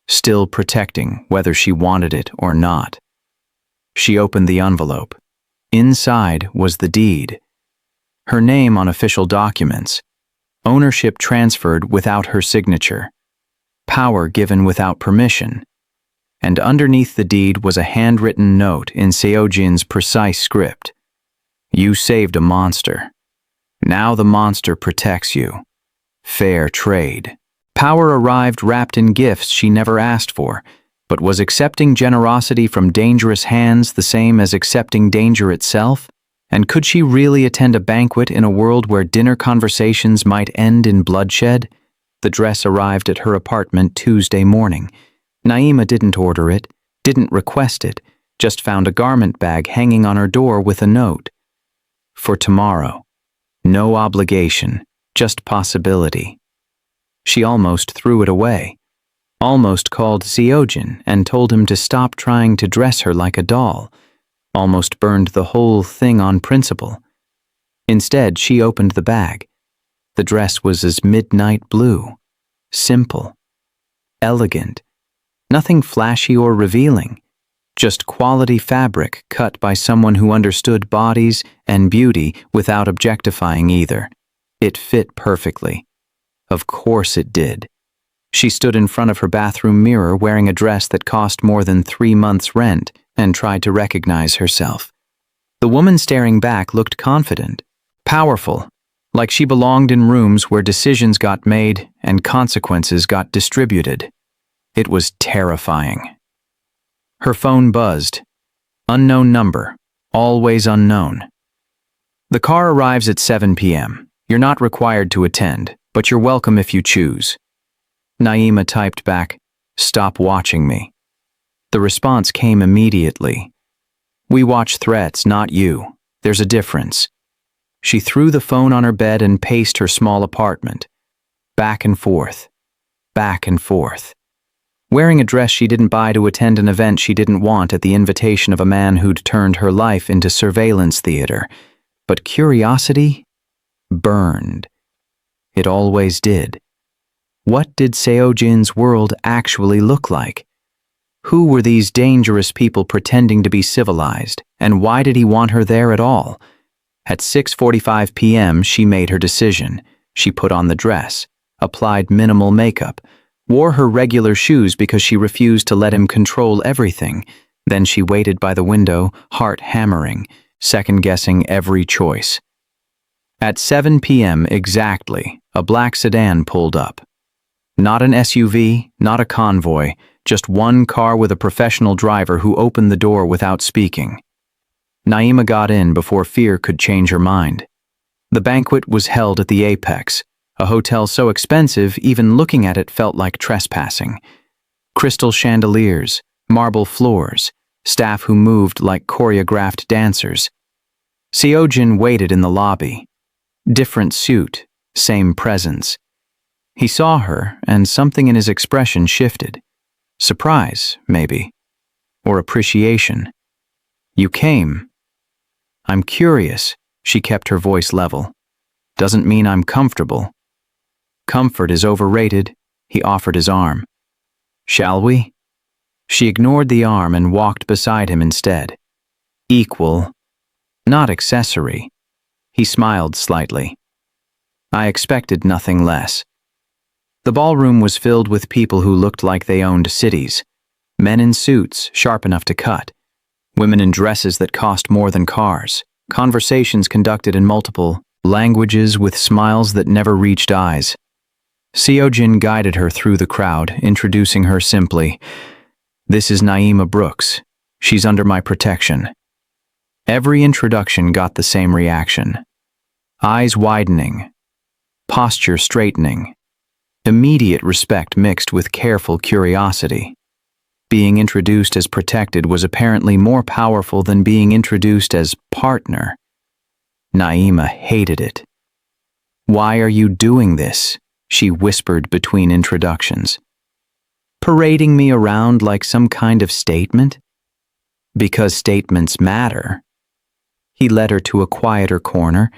[SPEAKER 1] Still protecting whether she wanted it or not. She opened the envelope. Inside was the deed. Her name on official documents. Ownership transferred without her signature. Power given without permission. And underneath the deed was a handwritten note in Seojin's precise script. "You saved a monster. Now the monster protects you. Fair trade." Power arrived wrapped in gifts she never asked for, but was accepting generosity from dangerous hands the same as accepting danger itself? And could she really attend a banquet in a world where dinner conversations might end in bloodshed? The dress arrived at her apartment Tuesday morning. Naima didn't order it, didn't request it, just found a garment bag hanging on her door with a note. For tomorrow. No obligation, just possibility. She almost threw it away. Almost called Seojin and told him to stop trying to dress her like a doll. Almost burned the whole thing on principle. Instead, she opened the bag. The dress was as midnight blue. Simple. Elegant. Nothing flashy or revealing. Just quality fabric cut by someone who understood bodies and beauty without objectifying either. It fit perfectly. Of course it did. She stood in front of her bathroom mirror wearing a dress that cost more than 3 months' rent and tried to recognize herself. The woman staring back looked confident, powerful, like she belonged in rooms where decisions got made and consequences got distributed. It was terrifying. Her phone buzzed. Unknown number. Always unknown. The car arrives at 7 p.m. You're not required to attend, but you're welcome if you choose. Naima typed back, "Stop watching me." The response came immediately. "We watch threats, not you. There's a difference." She threw the phone on her bed and paced her small apartment. Back and forth. Back and forth. Wearing a dress she didn't buy to attend an event she didn't want at the invitation of a man who'd turned her life into surveillance theater. But curiosity burned. It always did. What did Seojin's world actually look like? Who were these dangerous people pretending to be civilized, and why did he want her there at all? At 6:45 p.m. she made her decision. She put on the dress, applied minimal makeup, wore her regular shoes because she refused to let him control everything. Then she waited by the window, heart hammering, second-guessing every choice. At 7 p.m. exactly, a black sedan pulled up. Not an SUV, not a convoy, just one car with a professional driver who opened the door without speaking. Naima got in before fear could change her mind. The banquet was held at the Apex, a hotel so expensive even looking at it felt like trespassing. Crystal chandeliers, marble floors, staff who moved like choreographed dancers. Seojin waited in the lobby. Different suit, same presence. He saw her, and something in his expression shifted. Surprise, maybe. Or appreciation. "You came." "I'm curious," she kept her voice level. "Doesn't mean I'm comfortable." "Comfort is overrated," he offered his arm. "Shall we?" She ignored the arm and walked beside him instead. Equal, not accessory. He smiled slightly. I expected nothing less. The ballroom was filled with people who looked like they owned cities. Men in suits, sharp enough to cut. Women in dresses that cost more than cars. Conversations conducted in multiple languages with smiles that never reached eyes. Seojin guided her through the crowd, introducing her simply. "This is Naima Brooks. She's under my protection." Every introduction got the same reaction. Eyes widening. Posture straightening. Immediate respect mixed with careful curiosity. Being introduced as protected was apparently more powerful than being introduced as partner. Naima hated it. "Why are you doing this?" she whispered between introductions. "Parading me around like some kind of statement?" "Because statements matter." He led her to a quieter corner.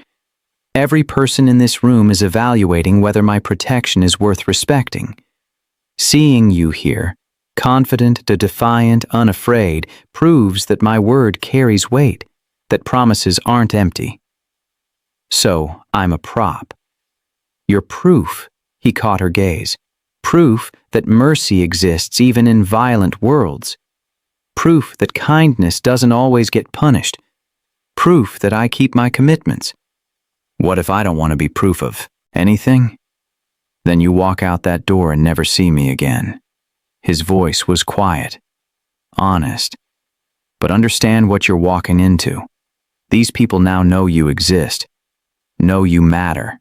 [SPEAKER 1] "Every person in this room is evaluating whether my protection is worth respecting. Seeing you here, confident, defiant, unafraid, proves that my word carries weight, that promises aren't empty. So, I'm a prop. You're proof," he caught her gaze. "Proof that mercy exists even in violent worlds. Proof that kindness doesn't always get punished. Proof that I keep my commitments. What if I don't want to be proof of anything? Then you walk out that door and never see me again." His voice was quiet, honest. "But understand what you're walking into. These people now know you exist, know you matter.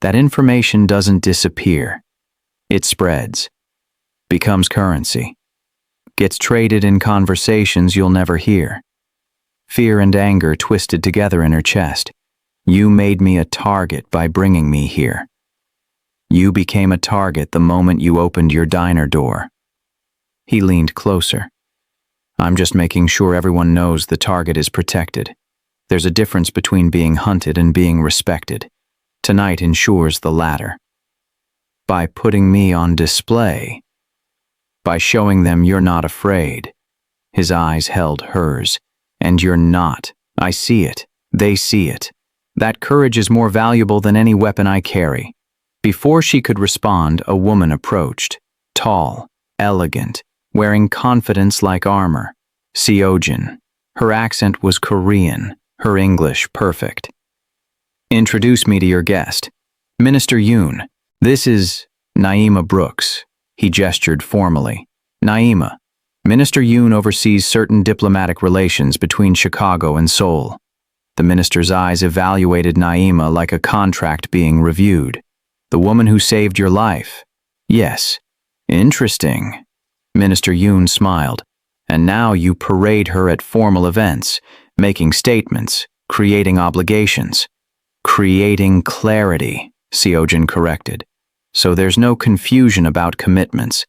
[SPEAKER 1] That information doesn't disappear. It spreads, becomes currency, gets traded in conversations you'll never hear." Fear and anger twisted together in her chest. "You made me a target by bringing me here. You became a target the moment you opened your diner door." He leaned closer. "I'm just making sure everyone knows the target is protected. There's a difference between being hunted and being respected. Tonight ensures the latter. By putting me on display. By showing them you're not afraid. His eyes held hers. And you're not. I see it. They see it. That courage is more valuable than any weapon I carry. Before she could respond, a woman approached. Tall, elegant, wearing confidence like armor. Seojin. Her accent was Korean, her English perfect. Introduce me to your guest. Minister Yoon. This is Naima Brooks. He gestured formally. Naima. Minister Yoon oversees certain diplomatic relations between Chicago and Seoul. The minister's eyes evaluated Naima like a contract being reviewed. The woman who saved your life. Yes. Interesting. Minister Yoon smiled. And now you parade her at formal events, making statements, creating obligations. Creating clarity, Seojin corrected. So there's no confusion about commitments.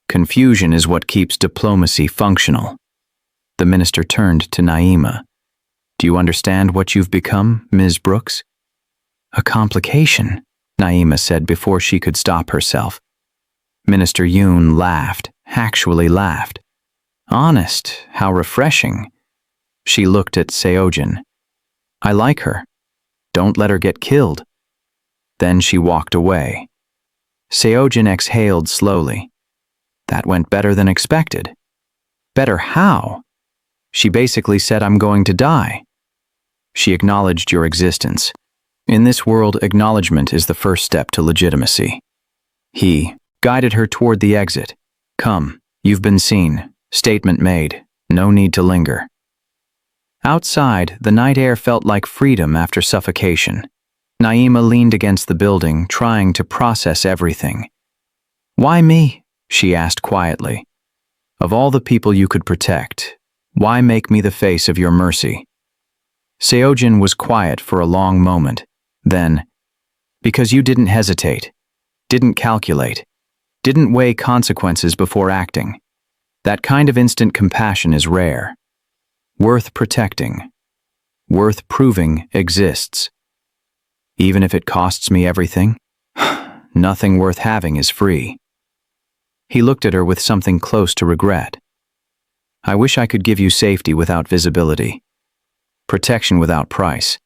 [SPEAKER 1] Confusion is what keeps diplomacy functional. The minister turned to Naima. Do you understand what you've become, Ms. Brooks? A complication, Naima said before she could stop herself. Minister Yoon laughed, actually laughed. Honest, how refreshing. She looked at Seojin. I like her. Don't let her get killed. Then she walked away. Seojin exhaled slowly. That went better than expected. Better how? She basically said, I'm going to die. She acknowledged your existence. In this world, acknowledgement is the first step to legitimacy. He guided her toward the exit. Come, you've been seen. Statement made. No need to linger. Outside, the night air felt like freedom after suffocation. Naima leaned against the building, trying to process everything. Why me? She asked quietly. Of all the people you could protect, why make me the face of your mercy? Seojin was quiet for a long moment. Then, because you didn't hesitate, didn't calculate, didn't weigh consequences before acting. That kind of instant compassion is rare. Worth protecting. Worth proving exists. Even if it costs me everything, nothing worth having is free. He looked at her with something close to regret. I wish I could give you safety without visibility, protection without price.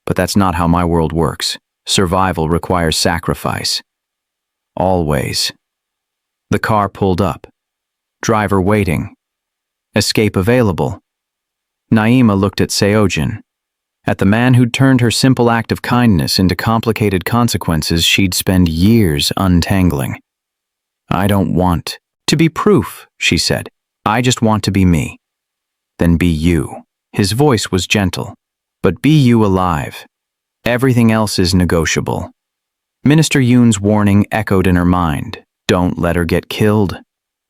[SPEAKER 1] But that's not how my world works. Survival requires sacrifice. Always. The car pulled up. Driver waiting. Escape available. Naima looked at Seojin, at the man who'd turned her simple act of kindness into complicated consequences she'd spend years untangling. I don't want to be proof, she said. I just want to be me. Then be you. His voice was gentle. But be you alive. Everything else is negotiable. Minister Yoon's warning echoed in her mind. Don't let her get killed.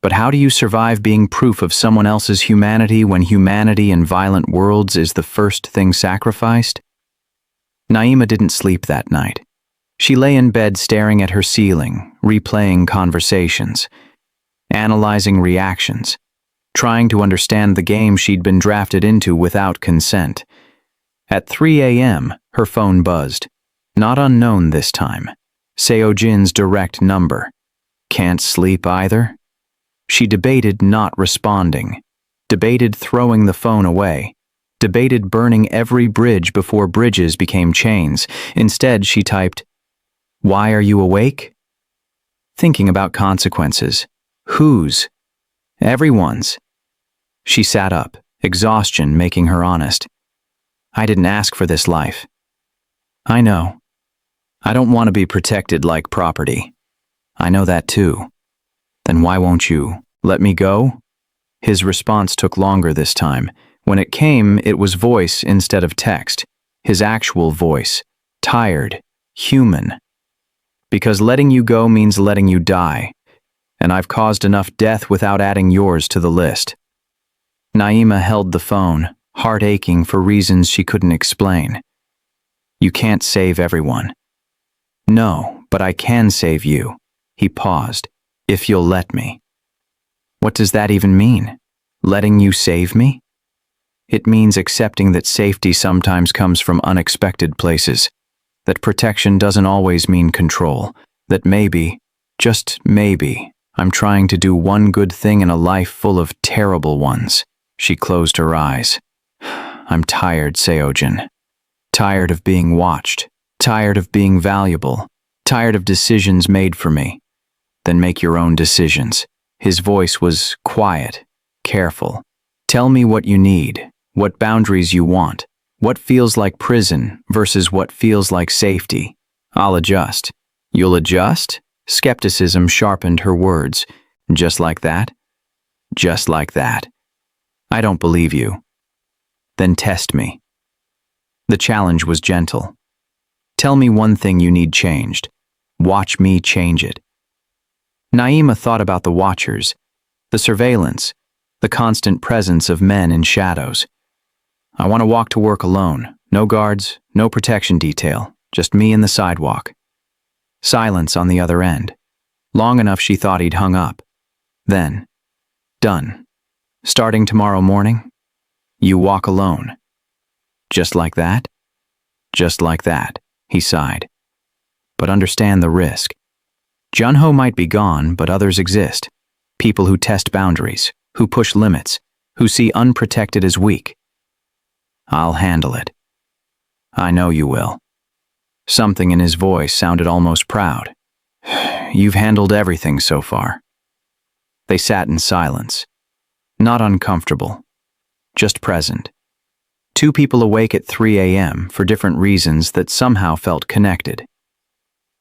[SPEAKER 1] But how do you survive being proof of someone else's humanity when humanity in violent worlds is the first thing sacrificed? Naima didn't sleep that night. She lay in bed staring at her ceiling, replaying conversations, analyzing reactions, trying to understand the game she'd been drafted into without consent. At 3 a.m., her phone buzzed. Not unknown this time. Seojin's direct number. Can't sleep either? She debated not responding, debated throwing the phone away, debated burning every bridge before bridges became chains. Instead, she typed, Why are you awake? Thinking about consequences. Whose? Everyone's. She sat up, exhaustion making her honest. I didn't ask for this life. I know. I don't want to be protected like property. I know that too. Then why won't you let me go? His response took longer this time. When it came, it was voice instead of text. His actual voice. Tired. Human. Because letting you go means letting you die. And I've caused enough death without adding yours to the list. Naima held the phone, heart aching for reasons she couldn't explain. You can't save everyone. No, but I can save you. He paused. If you'll let me. What does that even mean? Letting you save me? It means accepting that safety sometimes comes from unexpected places, that protection doesn't always mean control, that maybe, just maybe, I'm trying to do one good thing in a life full of terrible ones. She closed her eyes. I'm tired, Seojin. Tired of being watched. Tired of being valuable. Tired of decisions made for me. Then make your own decisions. His voice was quiet, careful. Tell me what you need, what boundaries you want, what feels like prison versus what feels like safety. I'll adjust. You'll adjust? Skepticism sharpened her words. Just like that? Just like that. I don't believe you. Then test me. The challenge was gentle. Tell me one thing you need changed. Watch me change it. Naima thought about the watchers, the surveillance, the constant presence of men in shadows. I want to walk to work alone. No guards, no protection detail, just me and the sidewalk. Silence on the other end. Long enough she thought he'd hung up. Then, done. Starting tomorrow morning, you walk alone. Just like that? Just like that, he sighed. But understand the risk. Junho might be gone, but others exist. People who test boundaries, who push limits, who see unprotected as weak. I'll handle it. I know you will. Something in his voice sounded almost proud. You've handled everything so far. They sat in silence. Not uncomfortable. Just present. Two people awake at 3 a.m. for different reasons that somehow felt connected.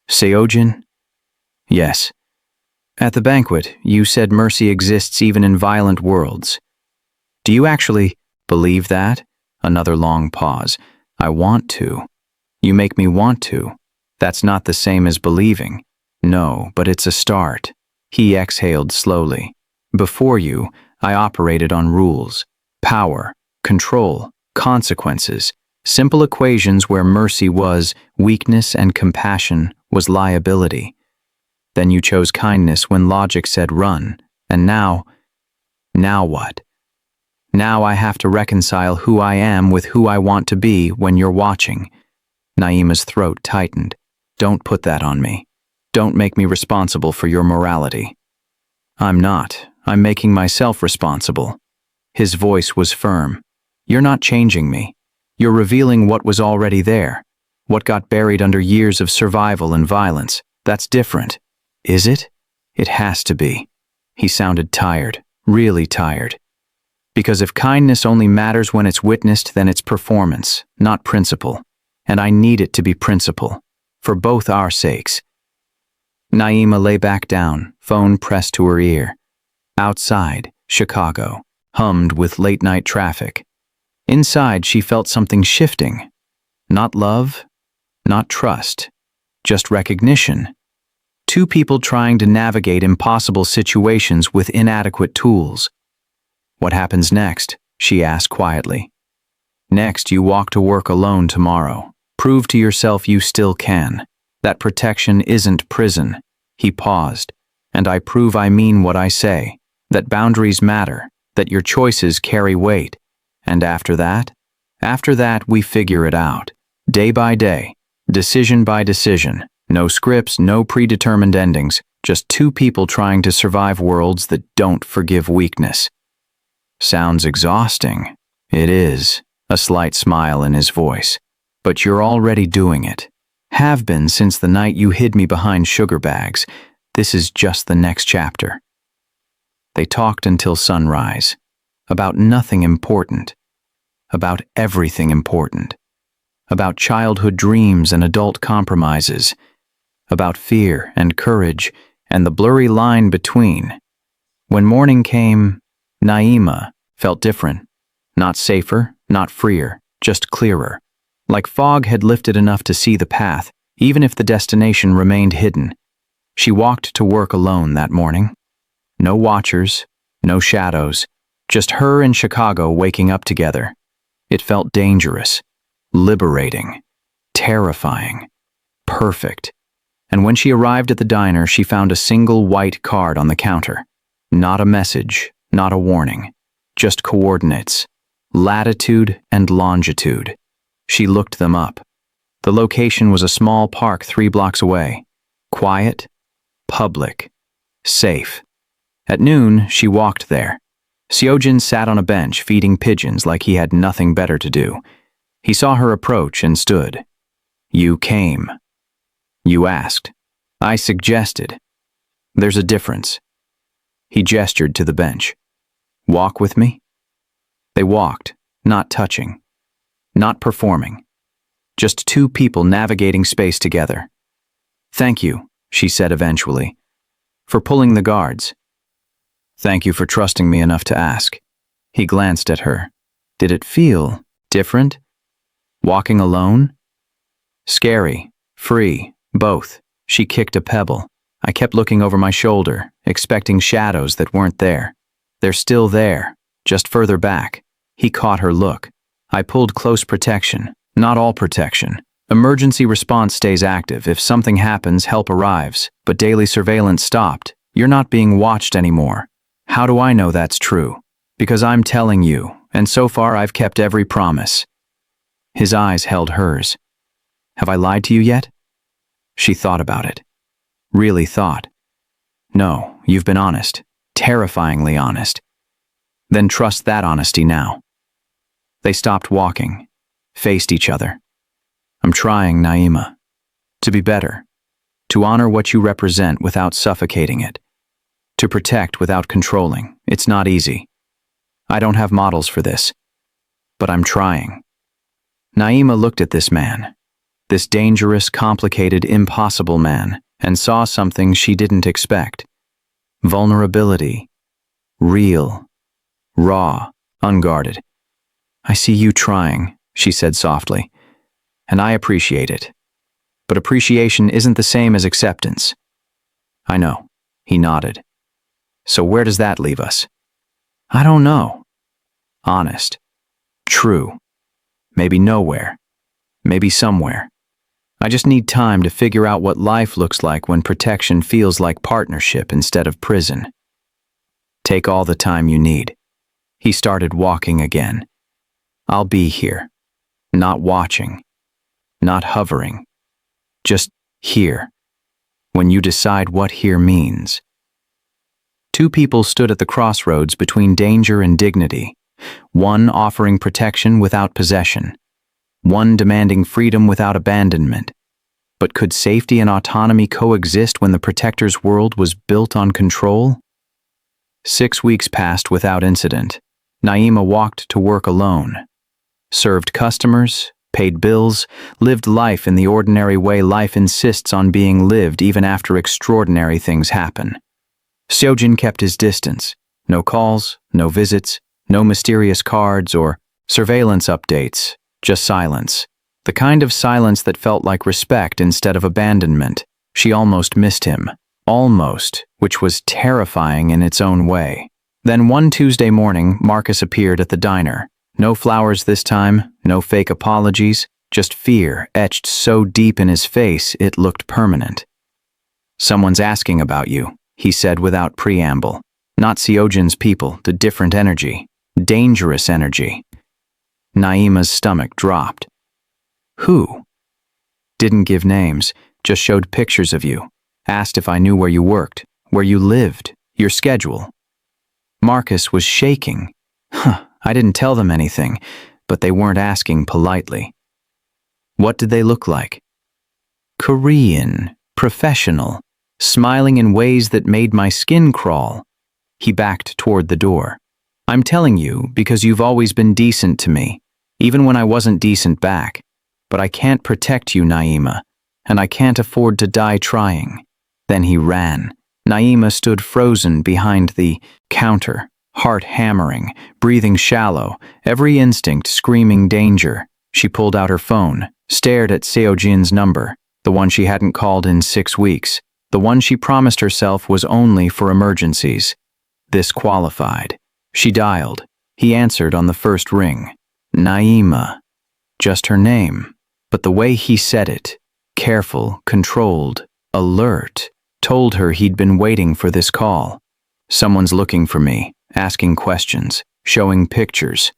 [SPEAKER 1] Seojin? Yes. At the banquet, you said mercy exists even in violent worlds. Do you actually believe that? Another long pause. I want to. You make me want to. That's not the same as believing. No, but it's a start. He exhaled slowly. Before you, I operated on rules, power, control, consequences, simple equations where mercy was weakness and compassion was liability. Then you chose kindness when logic said run, and now what? Now I have to reconcile who I am with who I want to be when you're watching. Naima's throat tightened. Don't put that on me. Don't make me responsible for your morality. I'm not. I'm making myself responsible. His voice was firm. You're not changing me. You're revealing what was already there, what got buried under years of survival and violence. That's different. Is it? It has to be. He sounded tired, really tired. Because if kindness only matters when it's witnessed, then it's performance, not principle. And I need it to be principle, for both our sakes. Naima lay back down, phone pressed to her ear. Outside, Chicago, hummed with late-night traffic. Inside, she felt something shifting. Not love, not trust, just recognition. Two people trying to navigate impossible situations with inadequate tools. What happens next? She asked quietly. Next, you walk to work alone tomorrow. Prove to yourself you still can. That protection isn't prison. He paused. And I prove I mean what I say. That boundaries matter. That your choices carry weight. And after that we figure it out. Day by day. Decision by decision. No scripts, no predetermined endings. Just two people trying to survive worlds that don't forgive weakness. Sounds exhausting. It is. A slight smile in his voice. But you're already doing it. Have been since the night you hid me behind sugar bags. This is just the next chapter. They talked until sunrise. About nothing important. About everything important. About childhood dreams and adult compromises. About fear and courage and the blurry line between. When morning came, Naima felt different. Not safer, not freer, just clearer. Like fog had lifted enough to see the path, even if the destination remained hidden. She walked to work alone that morning. No watchers, no shadows, just her and Chicago waking up together. It felt dangerous, liberating, terrifying, perfect. And when she arrived at the diner, she found a single white card on the counter. Not a message, not a warning, just coordinates. latitude and longitude. She looked them up. The location was a small park 3 blocks away. Quiet, public, safe. At noon, she walked there. Seojin sat on a bench feeding pigeons like he had nothing better to do. He saw her approach and stood. You came. You asked. I suggested. There's a difference. He gestured to the bench. Walk with me? They walked, not touching, not performing. Just 2 people navigating space together. Thank you, she said eventually, for pulling the guards. Thank you for trusting me enough to ask. He glanced at her. Did it feel different? Walking alone? Scary, free, both. She kicked a pebble. I kept looking over my shoulder, expecting shadows that weren't there. They're still there, just further back. He caught her look. I pulled close protection. Not all protection. Emergency response stays active. If something happens, help arrives. But daily surveillance stopped. You're not being watched anymore. How do I know that's true? Because I'm telling you, and so far I've kept every promise. His eyes held hers. Have I lied to you yet? She thought about it. Really thought. No, you've been honest. Terrifyingly honest. Then trust that honesty now. They stopped walking, faced each other. I'm trying, Naima. To be better. To honor what you represent without suffocating it. To protect without controlling. It's not easy. I don't have models for this. But I'm trying. Naima looked at this man. This dangerous, complicated, impossible man, and saw something she didn't expect. Vulnerability. Real. Raw. Unguarded. I see you trying, she said softly. And I appreciate it. But appreciation isn't the same as acceptance. I know. He nodded. So where does that leave us? I don't know. Honest. True. Maybe nowhere. Maybe somewhere. I just need time to figure out what life looks like when protection feels like partnership instead of prison. Take all the time you need. He started walking again. I'll be here. Not watching. Not hovering. Just here. When you decide what here means. 2 people stood at the crossroads between danger and dignity. One offering protection without possession. One demanding freedom without abandonment. But could safety and autonomy coexist when the protector's world was built on control? 6 weeks passed without incident. Naima walked to work alone. Served customers, paid bills, lived life in the ordinary way life insists on being lived even after extraordinary things happen. Seojin kept his distance. No calls, no visits, no mysterious cards or surveillance updates, just silence. The kind of silence that felt like respect instead of abandonment. She almost missed him. Almost, which was terrifying in its own way. Then one Tuesday morning, Marcus appeared at the diner. No flowers this time, no fake apologies, just fear etched so deep in his face it looked permanent. Someone's asking about you, he said without preamble. Not Seojin's people, the different energy. Dangerous energy. Naima's stomach dropped. Who? Didn't give names, just showed pictures of you. Asked if I knew where you worked, where you lived, your schedule. Marcus was shaking. I didn't tell them anything, but they weren't asking politely. What did they look like? Korean, professional, smiling in ways that made my skin crawl. He backed toward the door. I'm telling you because you've always been decent to me, even when I wasn't decent back. But I can't protect you, Naima, and I can't afford to die trying. Then he ran. Naima stood frozen behind the counter, heart hammering, breathing shallow, every instinct screaming danger. She pulled out her phone, stared at Seojin's number, the one she hadn't called in 6 weeks, the one she promised herself was only for emergencies. This qualified. She dialed. He answered on the first ring. Naima. Just her name. But the way he said it, careful, controlled, alert, told her he'd been waiting for this call. Someone's looking for me, asking questions, showing pictures.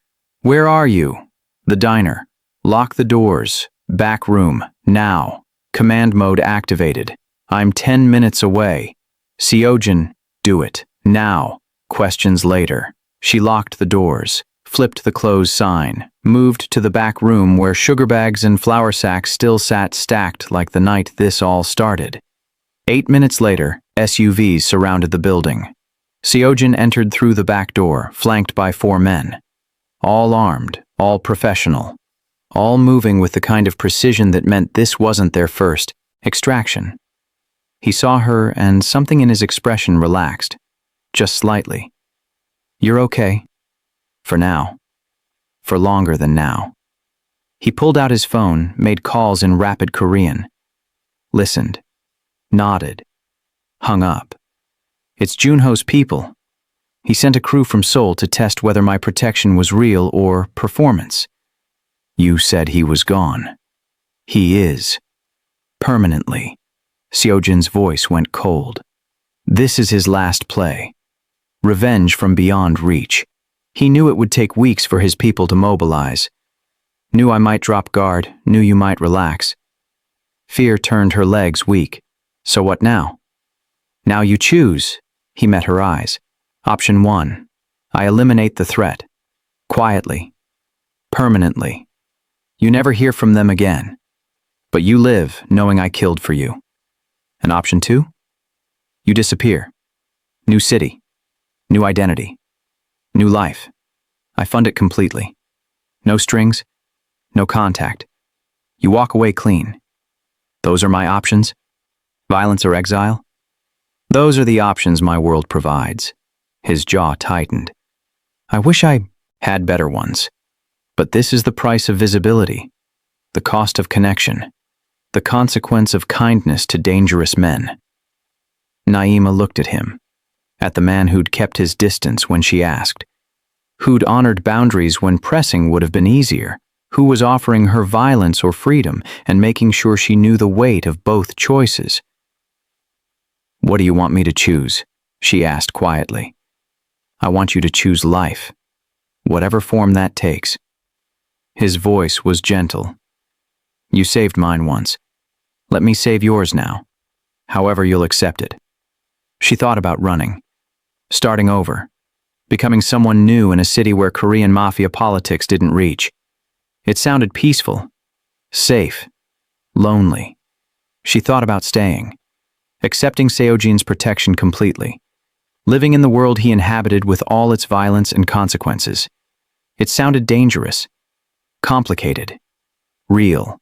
[SPEAKER 1] Where are you? The diner. Lock the doors. Back room. Now. Command mode activated. I'm 10 minutes away. Seojin, do it. Now. Questions later. She locked the doors, flipped the close sign, moved to the back room where sugar bags and flour sacks still sat stacked like the night this all started. 8 minutes later, SUVs surrounded the building. Seojin entered through the back door, flanked by 4 men. All armed, all professional, all moving with the kind of precision that meant this wasn't their first extraction. He saw her and something in his expression relaxed, just slightly. You're okay. For now. For longer than now. He pulled out his phone, made calls in rapid Korean. Listened. Nodded. Hung up. It's Junho's people. He sent a crew from Seoul to test whether my protection was real or performance. You said he was gone. He is. Permanently. Seojin's voice went cold. This is his last play. Revenge from beyond reach. He knew it would take weeks for his people to mobilize. Knew I might drop guard, knew you might relax. Fear turned her legs weak. So what now? Now you choose. He met her eyes. Option 1. I eliminate the threat. Quietly. Permanently. You never hear from them again. But you live knowing I killed for you. And option 2? You disappear. New city. New identity. New life. I fund it completely. No strings. No contact. You walk away clean. Those are my options? Violence or exile? Those are the options my world provides. His jaw tightened. I wish I had better ones. But this is the price of visibility. The cost of connection. The consequence of kindness to dangerous men. Naima looked at him. At the man who'd kept his distance when she asked. Who'd honored boundaries when pressing would have been easier. Who was offering her violence or freedom and making sure she knew the weight of both choices. What do you want me to choose? She asked quietly. I want you to choose life. Whatever form that takes. His voice was gentle. You saved mine once. Let me save yours now. However you'll accept it. She thought about running. Starting over. Becoming someone new in a city where Korean Mafia politics didn't reach. It sounded peaceful. Safe. Lonely. She thought about staying. Accepting Seojin's protection completely. Living in the world he inhabited with all its violence and consequences. It sounded dangerous. Complicated. Real.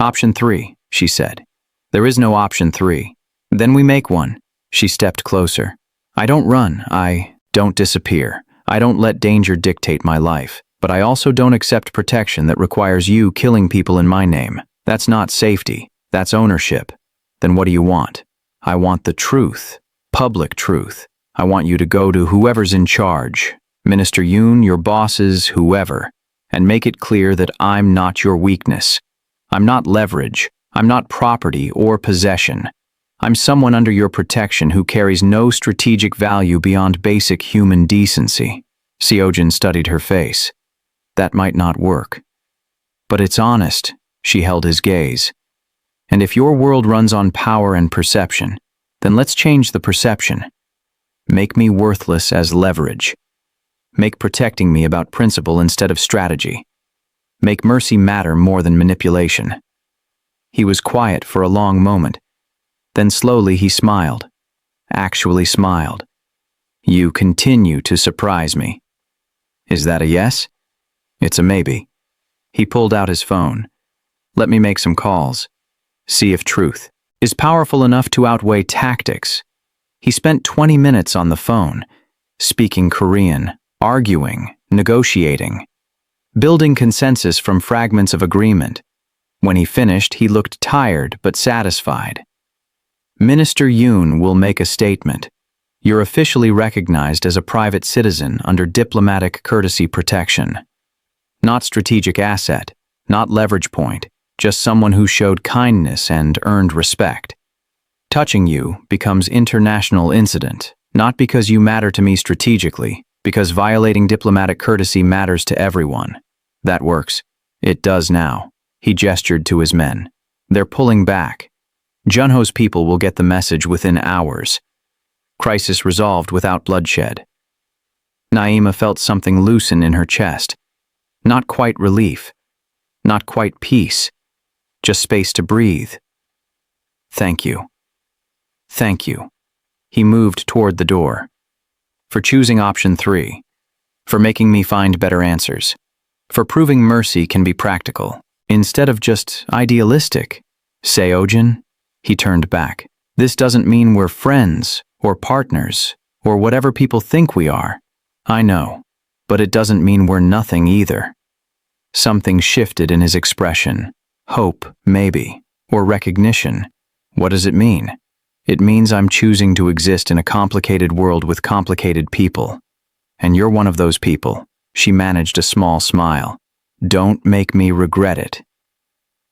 [SPEAKER 1] Option 3, she said. There is no option 3. Then we make one. She stepped closer. I don't run. I don't disappear. I don't let danger dictate my life. But I also don't accept protection that requires you killing people in my name. That's not safety. That's ownership. Then what do you want? I want the truth. Public truth. I want you to go to whoever's in charge. Minister Yoon, your bosses, whoever. And make it clear that I'm not your weakness. I'm not leverage. I'm not property or possession. I'm someone under your protection who carries no strategic value beyond basic human decency. Seojin studied her face. That might not work. But it's honest. She held his gaze. And if your world runs on power and perception, then let's change the perception. Make me worthless as leverage. Make protecting me about principle instead of strategy. Make mercy matter more than manipulation. He was quiet for a long moment. Then slowly he smiled. Actually smiled. You continue to surprise me. Is that a yes? It's a maybe. He pulled out his phone. Let me make some calls. See if truth is powerful enough to outweigh tactics. He spent 20 minutes on the phone, speaking Korean, arguing, negotiating, building consensus from fragments of agreement. When he finished, he looked tired but satisfied. Minister Yoon will make a statement. You're officially recognized as a private citizen under diplomatic courtesy protection. Not strategic asset, not leverage point, just someone who showed kindness and earned respect. Touching you becomes international incident, not because you matter to me strategically, Because violating diplomatic courtesy matters to everyone. That works. It does now. He gestured to his men. They're pulling back. Junho's people will get the message within hours. Crisis resolved without bloodshed. Naima felt something loosen in her chest. Not quite relief. Not quite peace. Just space to breathe. Thank you. Thank you. He moved toward the door. For choosing option 3. For making me find better answers. For proving mercy can be practical, instead of just idealistic. Seojin? He turned back. This doesn't mean we're friends, or partners, or whatever people think we are. I know, but it doesn't mean we're nothing either. Something shifted in his expression. Hope, maybe, or recognition. What does it mean? It means I'm choosing to exist in a complicated world with complicated people. And you're one of those people. She managed a small smile. Don't make me regret it.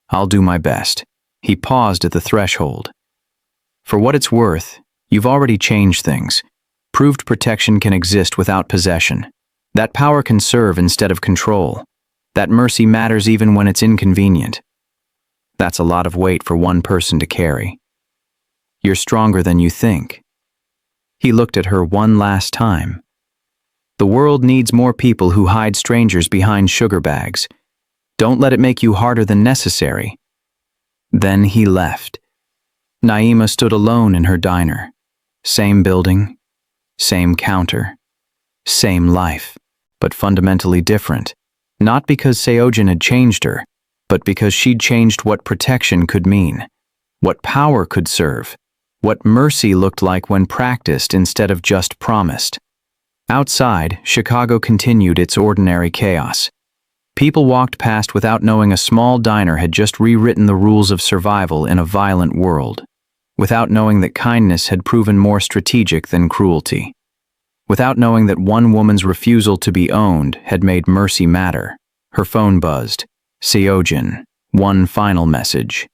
[SPEAKER 1] I'll do my best. He paused at the threshold. For what it's worth, you've already changed things. Proved protection can exist without possession. That power can serve instead of control. That mercy matters even when it's inconvenient. That's a lot of weight for one person to carry. You're stronger than you think. He looked at her one last time. The world needs more people who hide strangers behind sugar bags. Don't let it make you harder than necessary. Then he left. Naima stood alone in her diner. Same building, same counter, same life, but fundamentally different. Not because Seojin had changed her, but because she'd changed what protection could mean, what power could serve, what mercy looked like when practiced instead of just promised. Outside, Chicago continued its ordinary chaos. People walked past without knowing a small diner had just rewritten the rules of survival in a violent world, without knowing that kindness had proven more strategic than cruelty, without knowing that one woman's refusal to be owned had made mercy matter. Her phone buzzed. Seojin, one final message.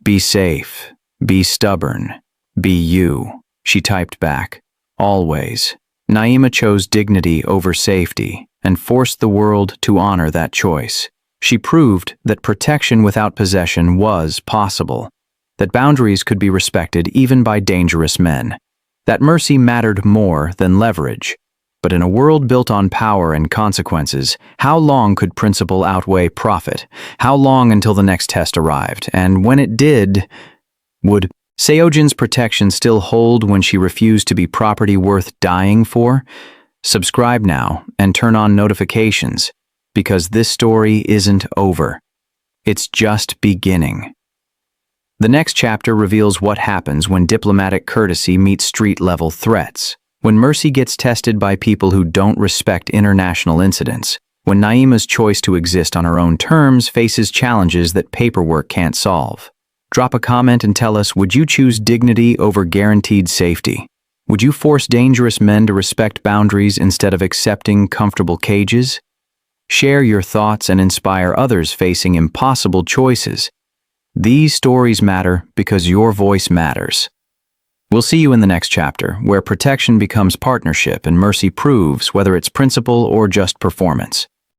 [SPEAKER 1] Be safe, be stubborn, be you, she typed back. Always. Naima chose dignity over safety and forced the world to honor that choice. She proved that protection without possession was possible, that boundaries could be respected even by dangerous men, that mercy mattered more than leverage. But in a world built on power and consequences, how long could principle outweigh profit? How long until the next test arrived? And when it did, would Seojin's protection still hold when she refused to be property worth dying for? Subscribe now and turn on notifications, because this story isn't over. It's just beginning. The next chapter reveals what happens when diplomatic courtesy meets street-level threats, when mercy gets tested by people who don't respect international incidents, when Naima's choice to exist on her own terms faces challenges that paperwork can't solve. Drop a comment and tell us, would you choose dignity over guaranteed safety? Would you force dangerous men to respect boundaries instead of accepting comfortable cages? Share your thoughts and inspire others facing impossible choices. These stories matter because your voice matters. We'll see you in the next chapter, where protection becomes partnership and mercy proves whether it's principle or just performance.